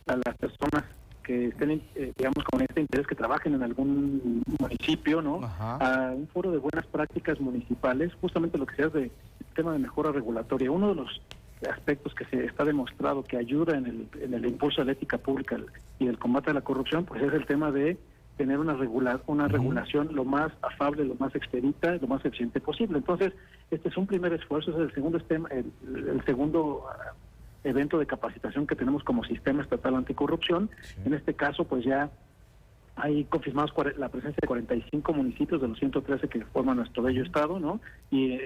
las personas que estén, digamos, con este interés, que trabajen en algún municipio, ¿no? A un foro de buenas prácticas municipales, justamente lo que sea del tema de mejora regulatoria. Uno de los aspectos que se está demostrado que ayuda en el impulso de la ética pública y del combate a la corrupción, pues es el tema de tener una regulación lo más afable, lo más expedita, lo más eficiente posible. Entonces, este es un primer esfuerzo, es el segundo evento de capacitación que tenemos como Sistema Estatal Anticorrupción. Sí. En este caso, pues ya hay confirmados la presencia de 45 municipios de los 113 que forman nuestro bello estado, ¿no? Y,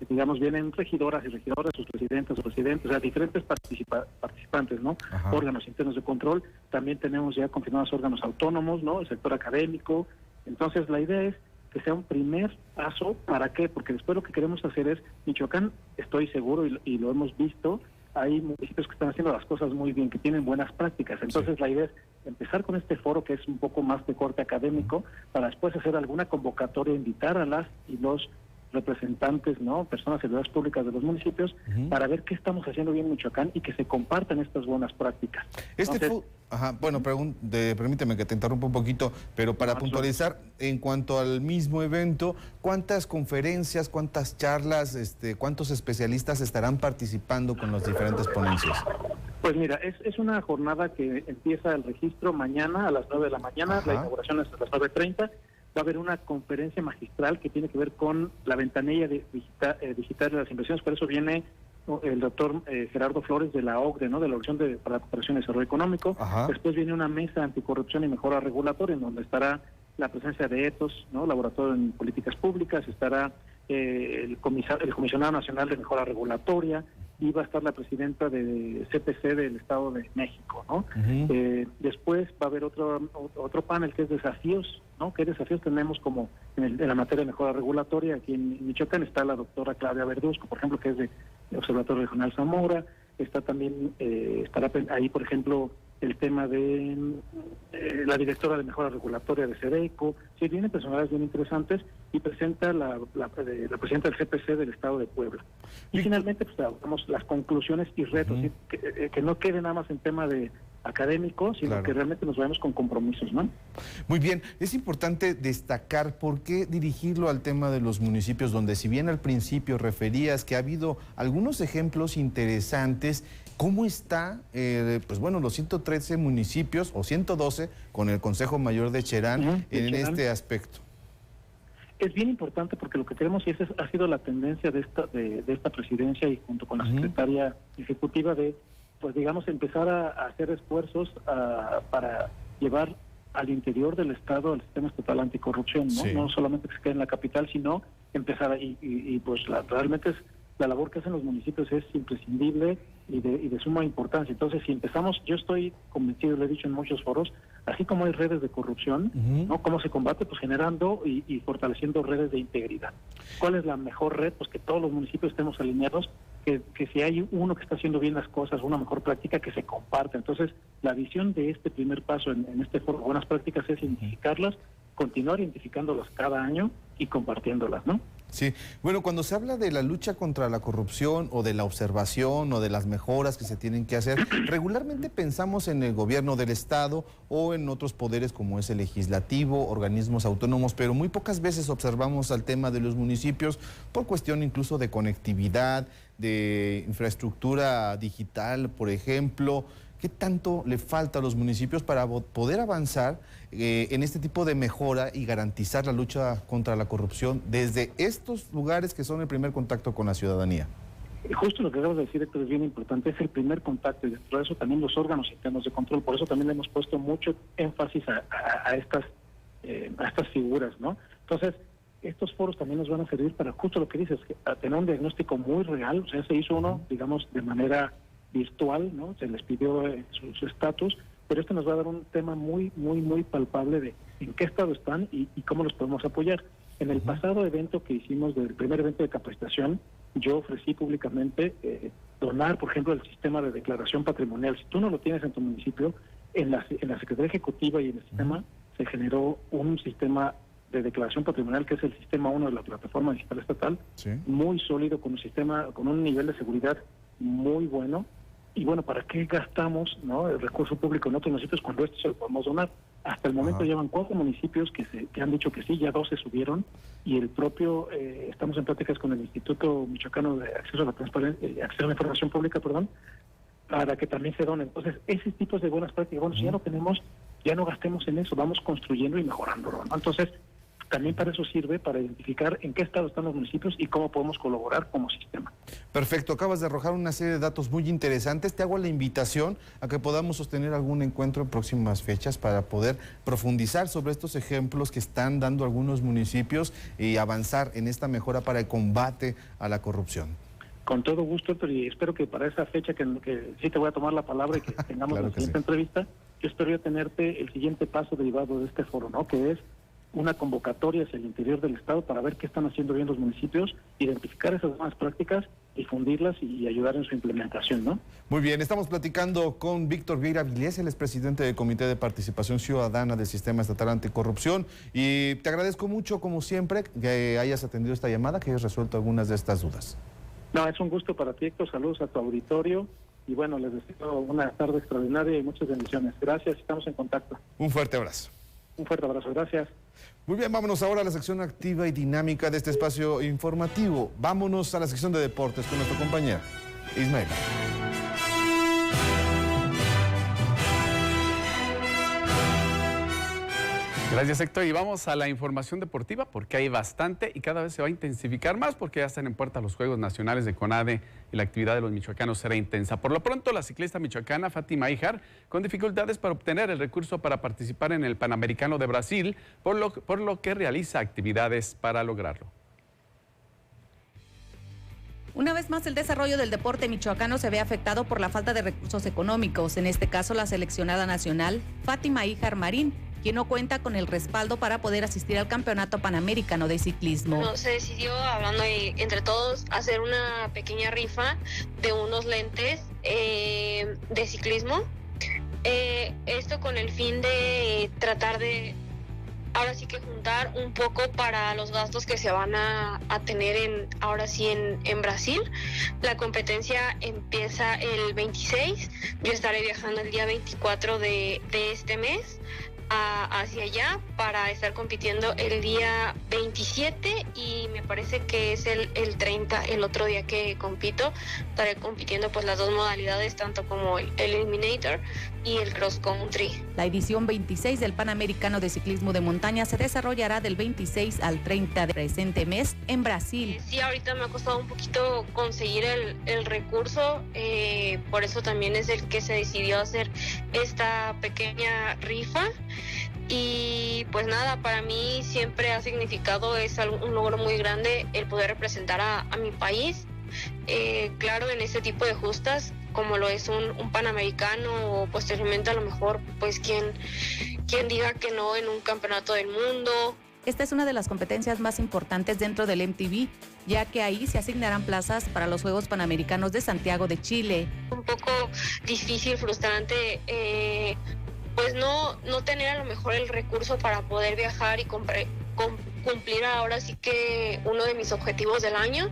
digamos, vienen regidoras y regidoras, sus presidentes, o sea, diferentes participantes, ¿no? Órganos internos de control. También tenemos ya confirmados órganos autónomos, ¿no? El sector académico. Entonces, la idea es que sea un primer paso. ¿Para qué? Porque después lo que queremos hacer es, Michoacán, estoy seguro, y lo hemos visto, hay municipios que están haciendo las cosas muy bien, que tienen buenas prácticas. Entonces, la idea es empezar con este foro, que es un poco más de corte académico, para después hacer alguna convocatoria, invitar a las y los representantes, ¿no? Personas servidores públicas de los municipios, para ver qué estamos haciendo bien en Michoacán y que se compartan estas buenas prácticas. Bueno, permíteme que te interrumpa un poquito, pero para puntualizar, en cuanto al mismo evento, ¿cuántas conferencias, cuántas charlas, cuántos especialistas estarán participando con las diferentes ponencias? Pues mira, es una jornada que empieza el registro mañana a las 9 de la mañana, la inauguración es a las 9:30. Va a haber una conferencia magistral que tiene que ver con la ventanilla digital de las inversiones. Por eso viene el doctor Gerardo Flores de la OCDE, ¿no? De la Organización para la Cooperación y Desarrollo Económico. Después viene una mesa anticorrupción y mejora regulatoria, en donde estará la presencia de ETOS, ¿no? Laboratorio en Políticas Públicas, estará el Comisionado Nacional de Mejora Regulatoria, y va a estar la presidenta de CPC del Estado de México, ¿no? Después va a haber otro panel que es desafíos, ¿no? ¿Qué desafíos tenemos como en la materia de mejora regulatoria? Aquí en Michoacán está la doctora Claudia Verduzco, por ejemplo, que es de Observatorio Regional Zamora. Está también, estará ahí, por ejemplo, el tema de la directora de mejora regulatoria de SEDECO. Sí, vienen personalidades bien interesantes, y presenta la presidenta del CPC del Estado de Puebla. Y finalmente, pues, damos las conclusiones y retos, ¿sí? que no quede nada más en tema de académico, sino que realmente nos vayamos con compromisos, ¿no? Muy bien, es importante destacar por qué dirigirlo al tema de los municipios, donde si bien al principio referías que ha habido algunos ejemplos interesantes. ¿Cómo está, pues bueno, los 113 municipios o 112 con el Consejo Mayor de Cherán en este aspecto? Es bien importante, porque lo que queremos, y esa ha sido la tendencia de esta presidencia, y junto con la secretaria ejecutiva, de, pues digamos, empezar a hacer esfuerzos para llevar al interior del Estado el Sistema Estatal Anticorrupción, ¿no? No solamente que se quede en la capital, sino empezar ahí, y pues realmente la labor que hacen los municipios es imprescindible y de suma importancia. Entonces, si empezamos, yo estoy convencido, lo he dicho en muchos foros, así como hay redes de corrupción, ¿no? ¿Cómo se combate? Pues generando y fortaleciendo redes de integridad. ¿Cuál es la mejor red? Pues que todos los municipios estemos alineados, que si hay uno que está haciendo bien las cosas, una mejor práctica, que se comparte. Entonces, la visión de este primer paso en este foro de buenas prácticas es identificarlas, continuar identificándolas cada año y compartiéndolas, ¿no? Sí, bueno, cuando se habla de la lucha contra la corrupción o de la observación o de las mejoras que se tienen que hacer, regularmente pensamos en el gobierno del Estado o en otros poderes como es el legislativo, organismos autónomos, pero muy pocas veces observamos al tema de los municipios por cuestión incluso de conectividad, de infraestructura digital, por ejemplo. ¿Qué tanto le falta a los municipios para poder avanzar en este tipo de mejora y garantizar la lucha contra la corrupción desde estos lugares que son el primer contacto con la ciudadanía? Justo lo que acabas de decir, Héctor, es bien importante, es el primer contacto y dentro de eso también los órganos internos de control, por eso también le hemos puesto mucho énfasis a estas figuras, ¿no? Entonces, estos foros también nos van a servir para justo lo que dices, a tener un diagnóstico muy real, o sea, se hizo uno, digamos, de manera virtual, ¿no? Se les pidió su estatus, pero esto nos va a dar un tema muy palpable de en qué estado están y cómo los podemos apoyar. En el pasado evento que hicimos, del primer evento de capacitación, yo ofrecí públicamente donar, por ejemplo, el sistema de declaración patrimonial. Si tú no lo tienes en tu municipio, en la Secretaría Ejecutiva y en el sistema se generó un sistema de declaración patrimonial que es el sistema 1 de la plataforma digital estatal, muy sólido, con un sistema, con un nivel de seguridad muy bueno. Y bueno, ¿para qué gastamos, ¿no?, el recurso público en otros municipios cuando esto se lo podemos donar? Hasta el momento llevan 4 municipios que han dicho que sí, ya 2 se subieron, y el propio, estamos en pláticas con el Instituto Michoacano de Acceso a la Transparencia, Acceso a la Información Pública, para que también se donen. Entonces, ese tipo de buenas prácticas, bueno, si ya lo tenemos, ya no gastemos en eso, vamos construyendo y mejorándolo, ¿no? Entonces, también para eso sirve, para identificar en qué estado están los municipios y cómo podemos colaborar como sistema. Perfecto, acabas de arrojar una serie de datos muy interesantes. Te hago la invitación a que podamos sostener algún encuentro en próximas fechas para poder profundizar sobre estos ejemplos que están dando algunos municipios y avanzar en esta mejora para el combate a la corrupción. Con todo gusto, Héctor, y espero que para esa fecha que sí te voy a tomar la palabra y que tengamos la siguiente entrevista, yo espero ya tenerte el siguiente paso derivado de este foro, ¿no?, que es una convocatoria hacia el interior del Estado para ver qué están haciendo bien los municipios, identificar esas buenas prácticas, difundirlas y ayudar en su implementación, ¿no? Muy bien, estamos platicando con Víctor Vieira Vilés, el expresidente del Comité de Participación Ciudadana del Sistema Estatal Anticorrupción, y te agradezco mucho, como siempre, que hayas atendido esta llamada, que hayas resuelto algunas de estas dudas. No, es un gusto para ti, Héctor, saludos a tu auditorio, y bueno, les deseo una tarde extraordinaria y muchas bendiciones. Gracias, estamos en contacto. Un fuerte abrazo. Un fuerte abrazo, gracias. Muy bien, vámonos ahora a la sección activa y dinámica de este espacio informativo. Vámonos a la sección de deportes con nuestro compañero Ismael. Gracias, Héctor. Y vamos a la información deportiva porque hay bastante y cada vez se va a intensificar más porque ya están en puerta los Juegos Nacionales de CONADE y la actividad de los michoacanos será intensa. Por lo pronto, la ciclista michoacana Fátima Híjar, con dificultades para obtener el recurso para participar en el Panamericano de Brasil, por lo que realiza actividades para lograrlo. Una vez más, el desarrollo del deporte michoacano se ve afectado por la falta de recursos económicos. En este caso, la seleccionada nacional, Fátima Híjar Marín, quien no cuenta con el respaldo para poder asistir al Campeonato Panamericano de Ciclismo. No, se decidió, hablando entre todos, hacer una pequeña rifa de unos lentes de ciclismo. Esto con el fin de tratar de, ahora sí que juntar un poco para los gastos que se van a tener en Brasil. La competencia empieza el 26, yo estaré viajando el día 24 de este mes hacia allá para estar compitiendo el día 27 y me parece que es el 30, el otro día que compito. Estaré compitiendo pues las dos modalidades, tanto como el Eliminator y el Cross Country. La edición 26 del Panamericano de Ciclismo de Montaña se desarrollará del 26 al 30 de presente mes en Brasil. Sí, ahorita me ha costado un poquito conseguir el recurso, por eso también es el que se decidió hacer esta pequeña rifa. Y pues nada, para mí siempre ha significado, es un logro muy grande el poder representar a mi país. Claro, en este tipo de justas, como lo es un Panamericano o posteriormente a lo mejor pues quien diga que no en un campeonato del mundo. Esta es una de las competencias más importantes dentro del MTB, ya que ahí se asignarán plazas para los Juegos Panamericanos de Santiago de Chile. Un poco difícil, frustrante, pues no tener a lo mejor el recurso para poder viajar y cumplir ahora sí que uno de mis objetivos del año,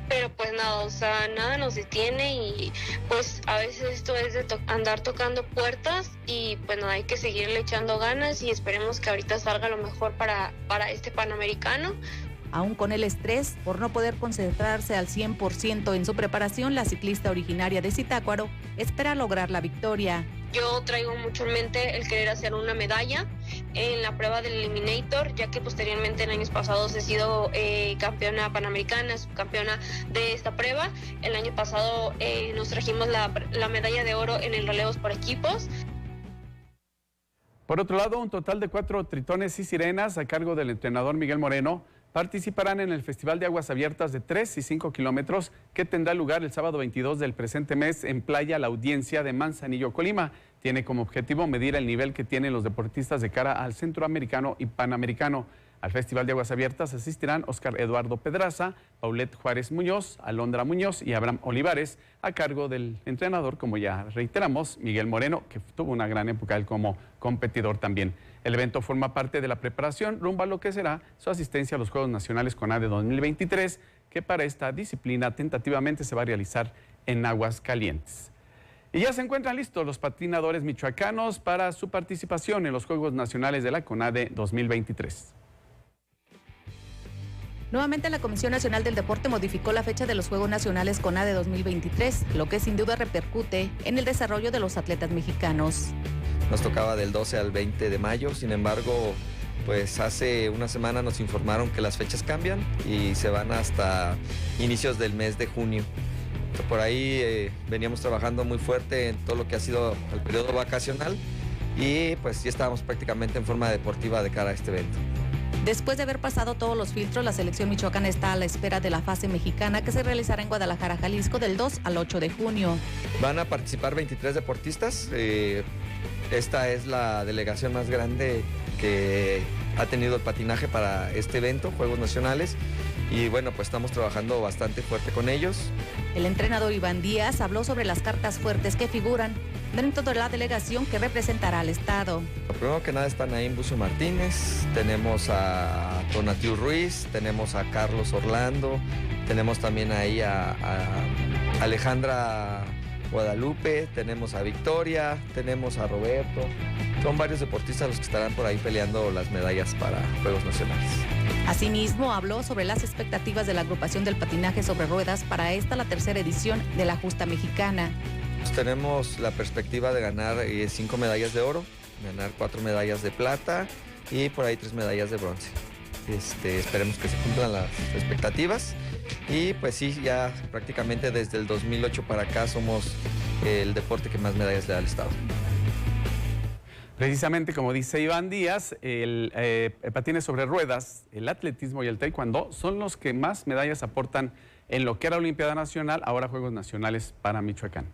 pero pues nada, o sea, nada nos detiene y pues a veces esto es de andar tocando puertas y pues nada, hay que seguirle echando ganas y esperemos que ahorita salga lo mejor para este Panamericano. Aún con el estrés por no poder concentrarse al 100% en su preparación, la ciclista originaria de Zitácuaro espera lograr la victoria. Yo traigo mucho en mente el querer hacer una medalla en la prueba del Eliminator, ya que posteriormente en años pasados he sido campeona panamericana, subcampeona de esta prueba. El año pasado nos trajimos la medalla de oro en el relevos por equipos. Por otro lado, un total de 4 tritones y sirenas a cargo del entrenador Miguel Moreno participarán en el Festival de Aguas Abiertas de 3 y 5 kilómetros que tendrá lugar el sábado 22 del presente mes en Playa La Audiencia de Manzanillo, Colima. Tiene como objetivo medir el nivel que tienen los deportistas de cara al centroamericano y panamericano. Al Festival de Aguas Abiertas asistirán Óscar Eduardo Pedraza, Paulette Juárez Muñoz, Alondra Muñoz y Abraham Olivares, a cargo del entrenador, como ya reiteramos, Miguel Moreno, que tuvo una gran época él como competidor también. El evento forma parte de la preparación rumbo a lo que será su asistencia a los Juegos Nacionales CONADE 2023, que para esta disciplina tentativamente se va a realizar en Aguascalientes. Y ya se encuentran listos los patinadores michoacanos para su participación en los Juegos Nacionales de la CONADE 2023. Nuevamente la Comisión Nacional del Deporte modificó la fecha de los Juegos Nacionales CONADE 2023, lo que sin duda repercute en el desarrollo de los atletas mexicanos. Nos tocaba del 12 al 20 de mayo, sin embargo, pues hace una semana nos informaron que las fechas cambian y se van hasta inicios del mes de junio. Por ahí veníamos trabajando muy fuerte en todo lo que ha sido el periodo vacacional y pues ya estábamos prácticamente en forma deportiva de cara a este evento. Después de haber pasado todos los filtros, la selección michoacana está a la espera de la fase mexicana que se realizará en Guadalajara, Jalisco, del 2 al 8 de junio. Van a participar 23 deportistas. Esta es la delegación más grande que ha tenido el patinaje para este evento, Juegos Nacionales. Y bueno, pues estamos trabajando bastante fuerte con ellos. El entrenador Iván Díaz habló sobre las cartas fuertes que figuran dentro de la delegación que representará al estado. Primero que nada está Naim Bucio Martínez, tenemos a Tonatiu Ruiz, tenemos a Carlos Orlando, tenemos también ahí a Alejandra Guadalupe, tenemos a Victoria, tenemos a Roberto. Son varios deportistas los que estarán por ahí peleando las medallas para Juegos Nacionales. Asimismo, habló sobre las expectativas de la agrupación del patinaje sobre ruedas para esta, la tercera edición de la justa mexicana. Pues tenemos la perspectiva de ganar 5 medallas de oro, ganar 4 medallas de plata y por ahí 3 medallas de bronce. Esperemos que se cumplan las expectativas y pues sí, ya prácticamente desde el 2008 para acá somos el deporte que más medallas le da al estado. Precisamente como dice Iván Díaz, el patines sobre ruedas, el atletismo y el taekwondo son los que más medallas aportan en lo que era Olimpiada Nacional, ahora Juegos Nacionales para Michoacán.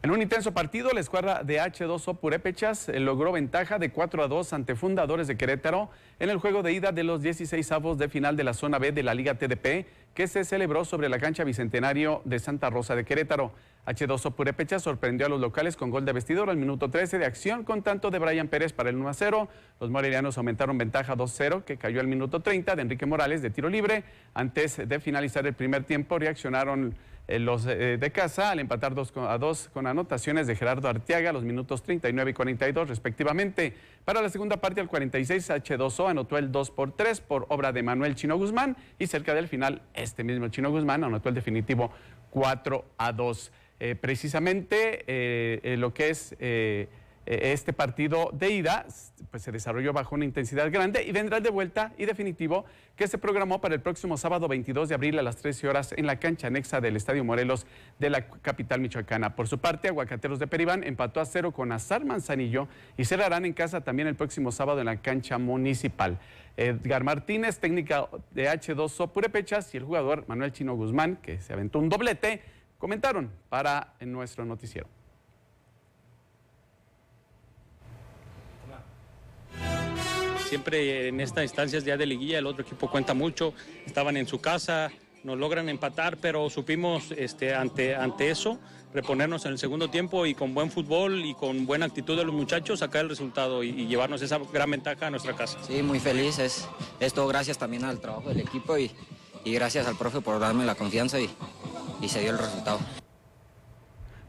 En un intenso partido, la escuadra de H2O Purépechas logró ventaja de 4-2 ante Fundadores de Querétaro en el juego de ida de los 16avos de final de la zona B de la Liga TDP, que se celebró sobre la cancha Bicentenario de Santa Rosa de Querétaro. H2O Purépechas sorprendió a los locales con gol de vestidor al minuto 13 de acción con tanto de Brian Pérez para el 1-0. Los morelianos aumentaron ventaja 2-0 que cayó al minuto 30 de Enrique Morales de tiro libre. Antes de finalizar el primer tiempo reaccionaron los de casa al empatar 2-2 con anotaciones de Gerardo Arteaga a los minutos 39 y 42 respectivamente. Para la segunda parte al 46 H2O anotó el 2-3 por obra de Manuel Chino Guzmán y cerca del final este mismo Chino Guzmán anotó el definitivo 4-2. Precisamente lo que es este partido de ida pues se desarrolló bajo una intensidad grande y vendrá el de vuelta y definitivo que se programó para el próximo sábado 22 de abril a las 13 horas en la cancha anexa del Estadio Morelos de la capital michoacana. Por su parte, Aguacateros de Peribán empató a 0 con Azar Manzanillo y cerrarán en casa también el próximo sábado en la cancha municipal. Edgar Martínez, técnica de H2O Purépechas, y el jugador Manuel Chino Guzmán, que se aventó un doblete, comentaron para nuestro noticiero. Siempre en estas instancias ya de liguilla el otro equipo cuenta mucho, estaban en su casa, nos logran empatar, pero supimos ante eso reponernos en el segundo tiempo y con buen fútbol y con buena actitud de los muchachos sacar el resultado y llevarnos esa gran ventaja a nuestra casa. Sí, muy feliz, es todo gracias también al trabajo del equipo y gracias al profe por darme la confianza y se dio el resultado.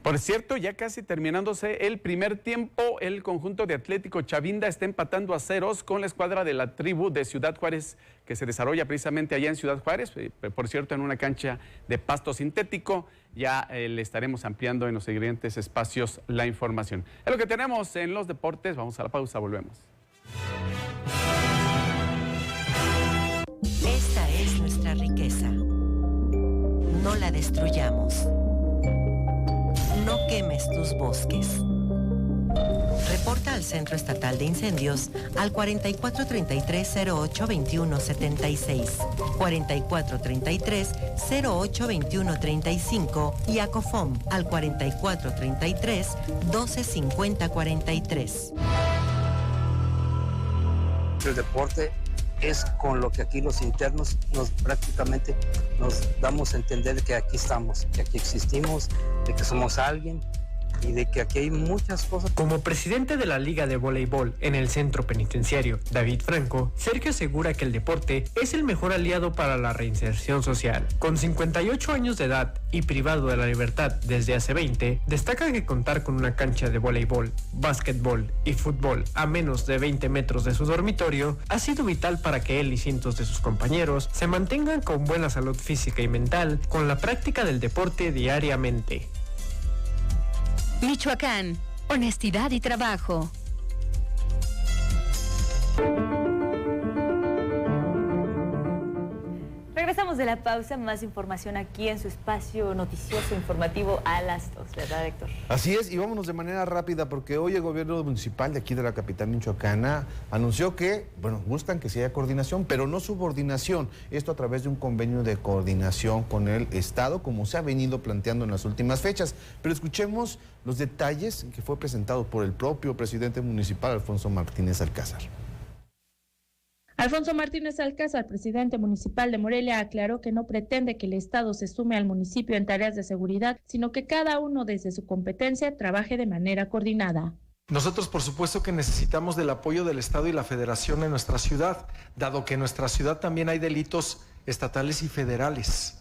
Por cierto, ya casi terminándose el primer tiempo, el conjunto de Atlético Chavinda está empatando a ceros con la escuadra de la Tribu de Ciudad Juárez, que se desarrolla precisamente allá en Ciudad Juárez, por cierto, en una cancha de pasto sintético. Ya le estaremos ampliando en los siguientes espacios la información. Es lo que tenemos en los deportes. Vamos a la pausa, volvemos. Esta es nuestra riqueza. No la destruyamos. No quemes tus bosques. Reporta al Centro Estatal de Incendios al 4433-082176, 4433-082135 y a COFOM al 4433-125043. El deporte es con lo que aquí los internos prácticamente nos damos a entender que aquí estamos, que aquí existimos, de que somos alguien y de que aquí hay muchas cosas. Como presidente de la Liga de Voleibol en el Centro Penitenciario, David Franco, Sergio asegura que el deporte es el mejor aliado para la reinserción social. Con 58 años de edad y privado de la libertad desde hace 20, destaca que contar con una cancha de voleibol, básquetbol y fútbol a menos de 20 metros de su dormitorio ha sido vital para que él y cientos de sus compañeros se mantengan con buena salud física y mental con la práctica del deporte diariamente. Michoacán, honestidad y trabajo. Regresamos de la pausa, más información aquí en su espacio noticioso informativo a las 2, ¿verdad, Héctor? Así es, y vámonos de manera rápida porque hoy el gobierno municipal de aquí de la capital michoacana anunció que, buscan que sí haya coordinación, pero no subordinación. Esto a través de un convenio de coordinación con el Estado, como se ha venido planteando en las últimas fechas. Pero escuchemos los detalles que fue presentado por el propio presidente municipal, Alfonso Martínez Alcázar. Alfonso Martínez Alcázar, presidente municipal de Morelia, aclaró que no pretende que el Estado se sume al municipio en tareas de seguridad, sino que cada uno desde su competencia trabaje de manera coordinada. Nosotros, por supuesto, que necesitamos del apoyo del Estado y la Federación en nuestra ciudad, dado que en nuestra ciudad también hay delitos estatales y federales.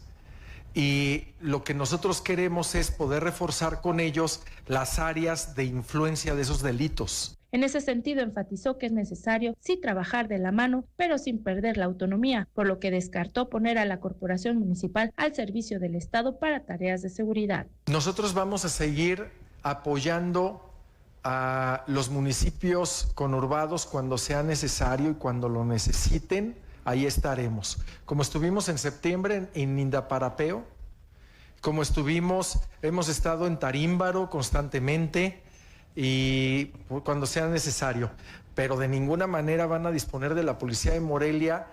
Y lo que nosotros queremos es poder reforzar con ellos las áreas de influencia de esos delitos. En ese sentido, enfatizó que es necesario sí trabajar de la mano, pero sin perder la autonomía, por lo que descartó poner a la corporación municipal al servicio del Estado para tareas de seguridad. Nosotros vamos a seguir apoyando a los municipios conurbados cuando sea necesario y cuando lo necesiten, ahí estaremos. Como estuvimos en septiembre en Indaparapeo, como hemos estado en Tarímbaro constantemente, y cuando sea necesario, pero de ninguna manera van a disponer de la policía de Morelia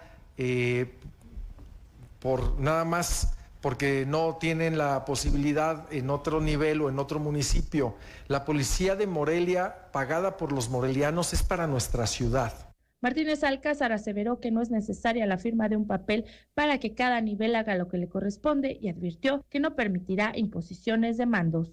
por nada más porque no tienen la posibilidad en otro nivel o en otro municipio. La policía de Morelia, pagada por los morelianos, es para nuestra ciudad. Martínez Alcázar aseveró que no es necesaria la firma de un papel para que cada nivel haga lo que le corresponde y advirtió que no permitirá imposiciones de mandos.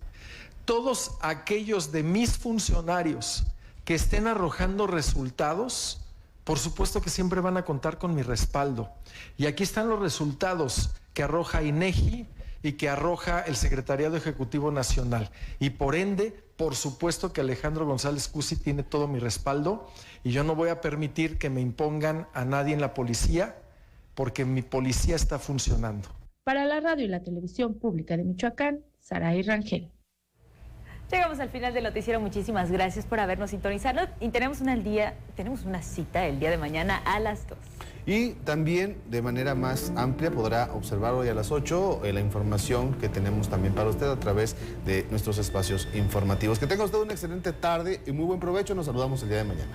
Todos aquellos de mis funcionarios que estén arrojando resultados, por supuesto que siempre van a contar con mi respaldo. Y aquí están los resultados que arroja INEGI y que arroja el Secretariado Ejecutivo Nacional. Y por ende, por supuesto que Alejandro González Cusi tiene todo mi respaldo y yo no voy a permitir que me impongan a nadie en la policía porque mi policía está funcionando. Para la radio y la televisión pública de Michoacán, Saray Rangel. Llegamos al final del noticiero, muchísimas gracias por habernos sintonizado y tenemos una cita el día de mañana a las 2. Y también de manera más amplia podrá observar hoy a las 8 la información que tenemos también para usted a través de nuestros espacios informativos. Que tenga usted una excelente tarde y muy buen provecho, nos saludamos el día de mañana.